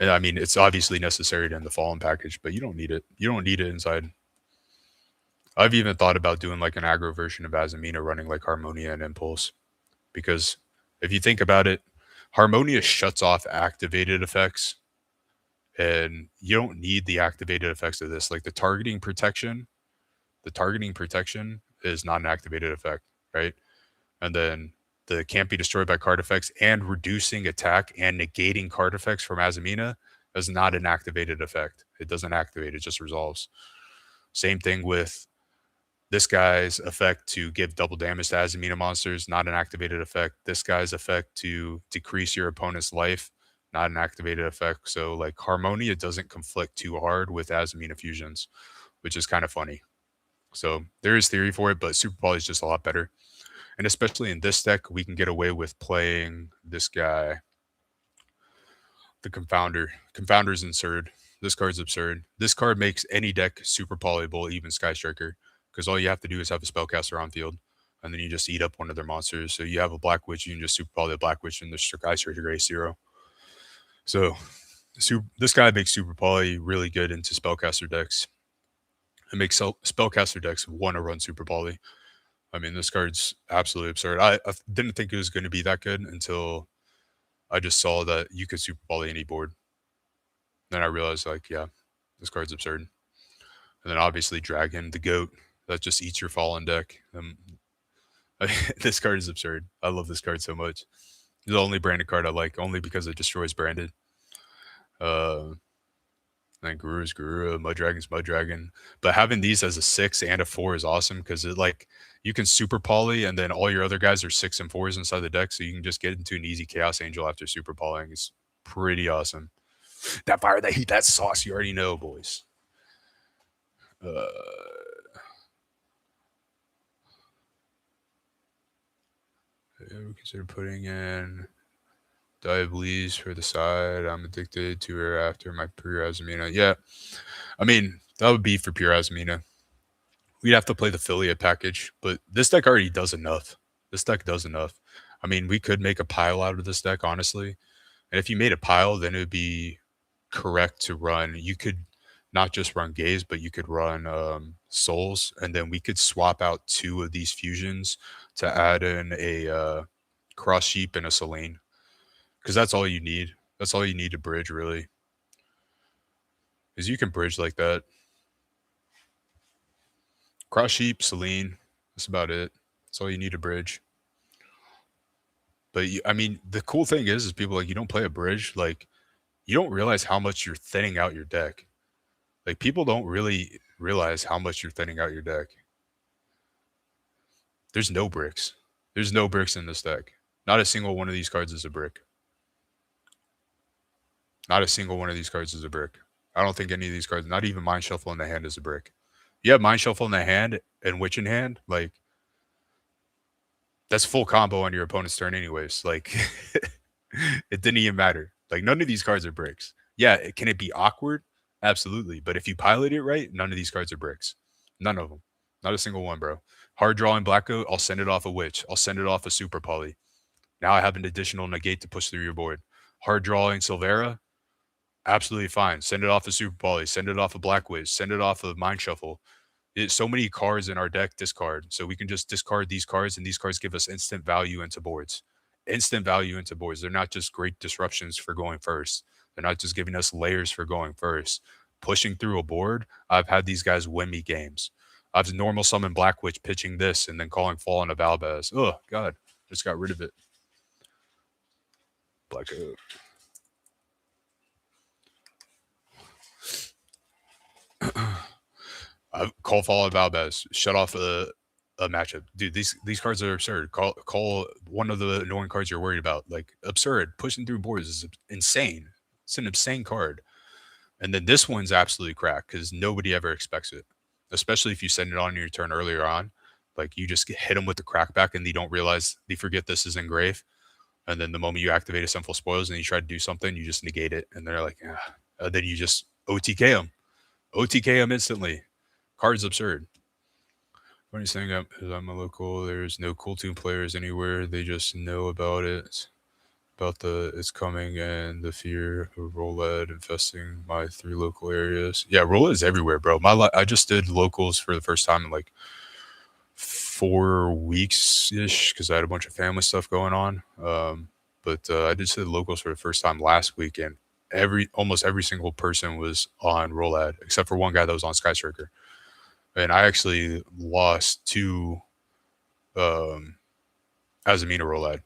And I mean, it's obviously necessary in the Fallen package, but you don't need it. You don't need it inside. I've even thought about doing like an aggro version of Azamina running like Harmonia and Impulse. Because if you think about it, Harmonia shuts off activated effects, and you don't need the activated effects of this. Like the targeting protection is not an activated effect, right? And then the can't be destroyed by card effects and reducing attack and negating card effects from Azamina is not an activated effect. It doesn't activate, it just resolves. Same thing with this guy's effect to give double damage to Azamina monsters, not an activated effect. This guy's effect to decrease your opponent's life, not an activated effect. So like Harmonia doesn't conflict too hard with Azamina fusions, which is kind of funny. So there is theory for it, but Super Poly is just a lot better. And especially in this deck, we can get away with playing this guy, the Confounder. Confounder's absurd. This card's absurd. This card makes any deck super polyable, even Sky Striker, because all you have to do is have a Spellcaster on field, and then you just eat up one of their monsters. So you have a Black Witch, you can just super poly a Black Witch, and the Sky Striker Ace 0. So this guy makes super poly really good into Spellcaster decks. It makes Spellcaster decks want to run super poly. I mean, this card's absolutely absurd. I didn't think it was going to be that good until I just saw that you could super poly any board. Then I realized, like, yeah, this card's absurd. And then obviously Dragon, the GOAT, that just eats your Fallen deck. This card is absurd. I love this card so much. The only branded card I like, only because it destroys branded. Uh, and Guru's Guru, Mud Dragon's Mud Dragon. But having these as a 6 and a 4 is awesome because it like you can super poly and then all your other guys are 6 and 4s inside the deck, so you can just get into an easy Chaos Angel after super polying. It's pretty awesome. That fire, that heat, that sauce, you already know, boys. Uh, we consider putting in Diabetes for the side. I'm addicted to her after my pure Azamina. Yeah, I mean, that would be for pure Azamina. We'd have to play the affiliate package, but this deck already does enough. This deck does enough. I mean, we could make a pile out of this deck, honestly. And if you made a pile, then it would be correct to run. You could not just run Gaze, but you could run Souls, and then we could swap out 2 of these fusions to add in a Cross Sheep and a Selene, because that's all you need. That's all you need to bridge, really, is you can bridge like that. Cross Sheep, Selene, that's about it. That's all you need to bridge. But I mean, the cool thing is people like you don't play a bridge, like you don't realize how much you're thinning out your deck. Like people don't really realize how much you're thinning out your deck. There's no bricks. There's no bricks in this deck. Not a single one of these cards is a brick. Not a single one of these cards is a brick. I don't think any of these cards, not even Mind Shuffle in the hand, is a brick. You have Mind Shuffle in the hand and Witch in hand, like that's full combo on your opponent's turn, anyways. Like it didn't even matter. Like none of these cards are bricks. Yeah, can it be awkward? Absolutely. But if you pilot it right, none of these cards are bricks. None of them. Not a single one, bro. Hard drawing Black Coat, I'll send it off a Witch. I'll send it off a Super Poly. Now I have an additional negate to push through your board. Hard drawing Silvera, absolutely fine. Send it off a Super Poly. Send it off a Black Wiz. Send it off a Mind Shuffle. It's so many cards in our deck discard. So we can just discard these cards, and these cards give us instant value into boards. Instant value into boards. They're not just great disruptions for going first. They're not just giving us layers for going first. Pushing through a board, I've had these guys win me games. I've normal summoned Black Witch pitching this and then calling Fall into Valbaz. Oh, God. Just got rid of it. Black Oak. Call Fall into Valbaz. Shut off a matchup. Dude, these cards are absurd. Call one of the annoying cards you're worried about. Like absurd. Pushing through boards is insane. It's an insane card. And then this one's absolutely cracked because nobody ever expects it. Especially if you send it on your turn earlier on. Like you just hit them with the crackback and they don't realize they forget this is engrave. And then the moment you activate a Sinful Spoils and you try to do something, you just negate it. And they're like, ah. Then you just OTK them. OTK them instantly. Card's absurd. Funny thing is I'm a local. There's no Cool Tune players anywhere. They just know about it, about the it's coming and the fear of Rolled infesting my 3 local areas. Yeah, Rolled is everywhere, bro. I just did locals for the first time in like 4 weeks ish because I had a bunch of family stuff going on. But I did the locals for the first time last week, and almost every single person was on Rollad except for one guy that was on Sky Striker. And I actually lost 2 Azamina Rollad.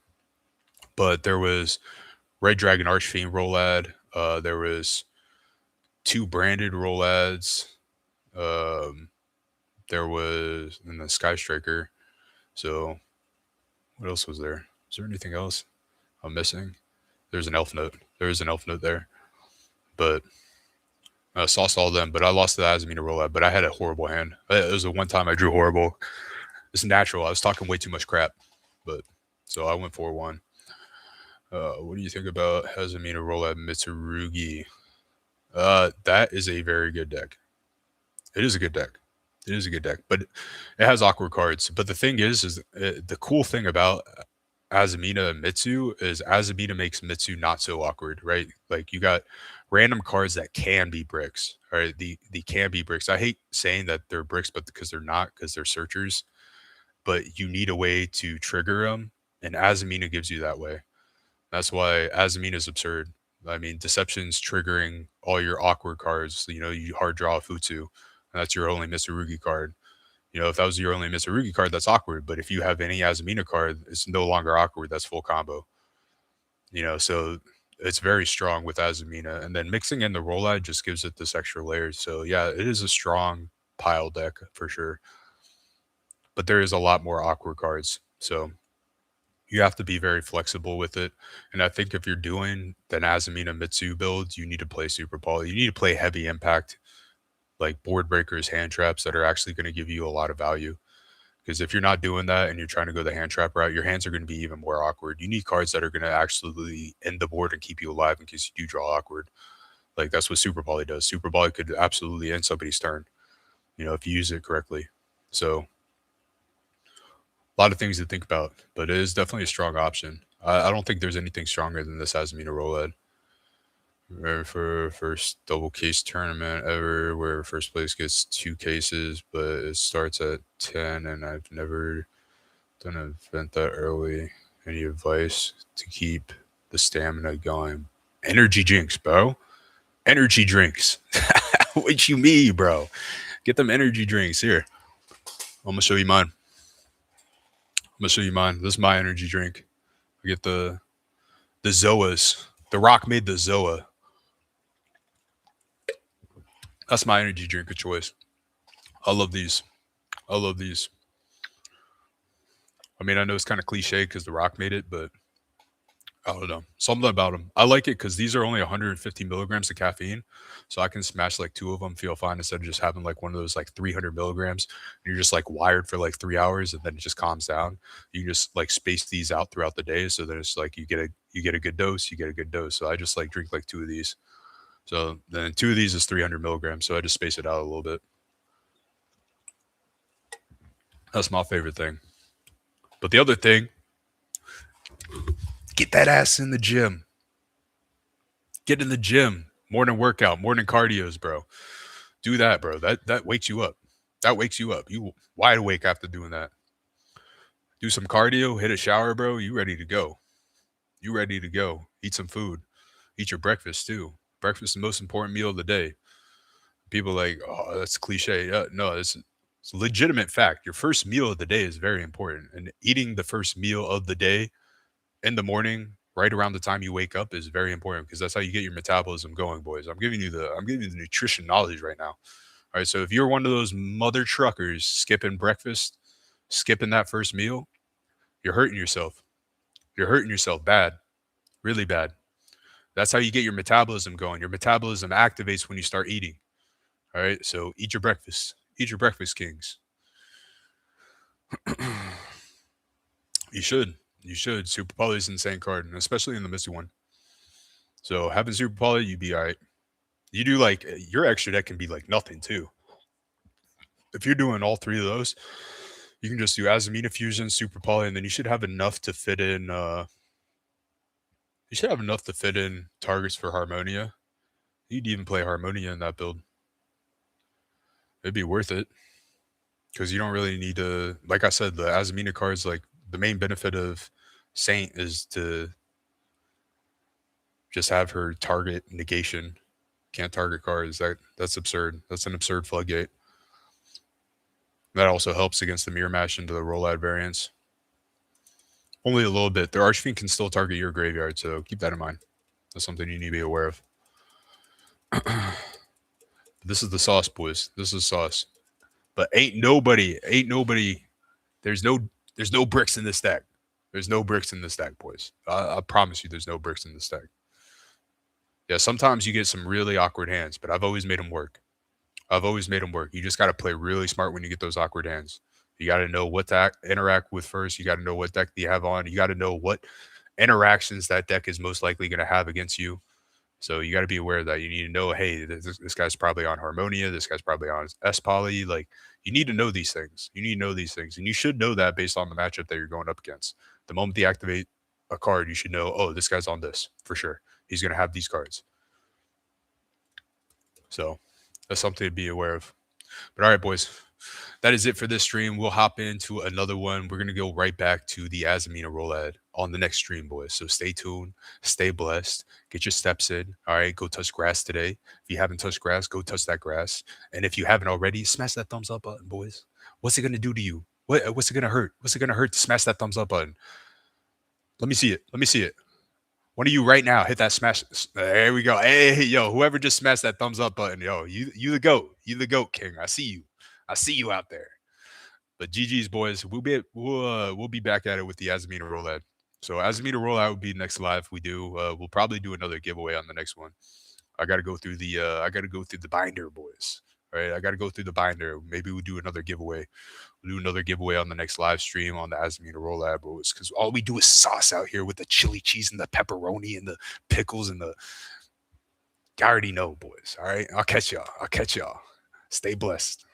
But there was Red Dragon Archfiend Rollad. There was 2 branded Rollads. There was in the Sky Striker. So what else was there? Is there anything else I'm missing? There's an Elfnote. There is an Elfnote there. But I sauced all of them, but I lost the Azamina Rollad. But I had a horrible hand. It was the one time I drew horrible. It's natural. I was talking way too much crap. But so I went 4-1. What do you think about Azamina Rollad Mitsurugi? That is a very good deck. It is a good deck. It is a good deck, but it has awkward cards. But the thing is the cool thing about Azamina and Mitsu is Azamina makes Mitsu not so awkward, right? Like you got random cards that can be bricks, right? The can be bricks. I hate saying that they're bricks, but because they're not, because they're searchers. But you need a way to trigger them, and Azamina gives you that way. That's why Azamina is absurd. I mean, Deception's triggering all your awkward cards. You know, you hard draw a Futsu, and that's your only Mitsurugi card. You know, if that was your only Mitsurugi card, that's awkward. But if you have any Azamina card, it's no longer awkward. That's full combo. So it's very strong with Azamina. And then mixing in the Rolad just gives it this extra layer. So yeah, it is a strong pile deck for sure. But there is a lot more awkward cards. So you have to be very flexible with it. And I think if you're doing the Azamina Mitsu build, you need to play Super Poly. You need to play heavy impact, like board breakers, hand traps that are actually going to give you a lot of value. Because if you're not doing that and you're trying to go the hand trap route, your hands are going to be even more awkward. You need cards that are going to actually end the board and keep you alive in case you do draw awkward. Like that's what Super Poly does. Super Poly could absolutely end somebody's turn, if you use it correctly. So a lot of things to think about, but it is definitely a strong option. I don't think there's anything stronger than this Azamina Rolad. For first double case tournament ever, where first place gets 2 cases, but it starts at 10, and I've never done an event that early. Any advice to keep the stamina going? Energy drinks, bro. Energy drinks. What you mean, bro? Get them energy drinks here. I'm gonna show you mine. This is my energy drink. I get the Zoas. The Rock made the Zoa. That's my energy drink of choice. I love these. I love these. I mean, I know it's kind of cliche because The Rock made it, but I don't know. Something about them. I like it because these are only 150 milligrams of caffeine. So I can smash like 2 of them, feel fine, instead of just having like one of those like 300 milligrams. And you're just like wired for like 3 hours and then it just calms down. You can just like space these out throughout the day. So that it's like you get a good dose, you get a good dose. So I just like drink like 2 of these. So then 2 of these is 300 milligrams. So I just space it out a little bit. That's my favorite thing. But the other thing, get that ass in the gym. Get in the gym. Morning workout, morning cardios, bro. Do that, bro. That wakes you up. That wakes you up. You wide awake after doing that. Do some cardio, hit a shower, bro. You ready to go. You ready to go. Eat some food. Eat your breakfast too. Breakfast is the most important meal of the day. People like, oh, that's cliche. No, it's a legitimate fact. Your first meal of the day is very important. And eating the first meal of the day in the morning, right around the time you wake up, is very important because that's how you get your metabolism going, boys. I'm giving you the nutrition knowledge right now. All right. So if you're one of those mother truckers skipping breakfast, skipping that first meal, you're hurting yourself. You're hurting yourself bad, really bad. That's how you get your metabolism going. Your metabolism activates when you start eating. All right. So eat your breakfast. Eat your breakfast, kings. You should. You should. Super Poly is an insane card, and especially in the Misty one. So having Super Poly, you'd be all right. You do like your extra deck can be like nothing too. If you're doing all 3 of those, you can just do Azamina Fusion, Super Poly, and then you should have enough to fit in. You should have enough to fit in targets for Harmonia. You'd even play Harmonia in that build. It'd be worth it because you don't really need to. Like I said, the Azamina cards, like the main benefit of Saint is to just have her target negation. Can't target cards. That's absurd. That's an absurd floodgate. That also helps against the mirror match into the Rollout variants. Only a little bit. The Archfiend can still target your graveyard, so keep that in mind. That's something you need to be aware of. This is the sauce, boys. This is sauce. But ain't nobody. There's no bricks in this deck. There's no bricks in this deck, boys. I promise you, there's no bricks in this deck. Yeah, sometimes you get some really awkward hands, but I've always made them work. You just got to play really smart when you get those awkward hands. You got to know what to interact with first. You got to know what deck you have on. You got to know what interactions that deck is most likely going to have against you. So you got to be aware of that. You need to know, hey, this guy's probably on Harmonia. This guy's probably on S Poly. Like, you need to know these things. And you should know that based on the matchup that you're going up against. The moment they activate a card, you should know, oh, this guy's on this for sure. He's going to have these cards. So that's something to be aware of. But all right, boys, that is it for this stream. We'll hop into another one. We're going to go right back to the Azamina Rolad on the next stream, boys. So stay tuned, stay blessed, get your steps in. All right, go touch grass today. If you haven't touched grass, go touch that grass. And if you haven't already, smash that thumbs up button, boys. What's it going to do to you? What's it going to hurt? What's it going to hurt to smash that thumbs up button? Let me see it. One of you right now, hit that smash. There we go. Hey, yo, whoever just smashed that thumbs up button, yo, you the goat. You the goat, King. I see you. I see you out there. But GG's boys, we'll be back at it with the Azamina rollout. So Azamina rollout will be next live. We'll probably do another giveaway on the next one. I gotta go through the binder, boys. All right, I gotta go through the binder. Maybe we'll do another giveaway. We'll do another giveaway on the next live stream on the Azamina rollout, boys. Because all we do is sauce out here with the chili cheese and the pepperoni and the pickles and the. I already know, boys. All right, I'll catch y'all. Stay blessed.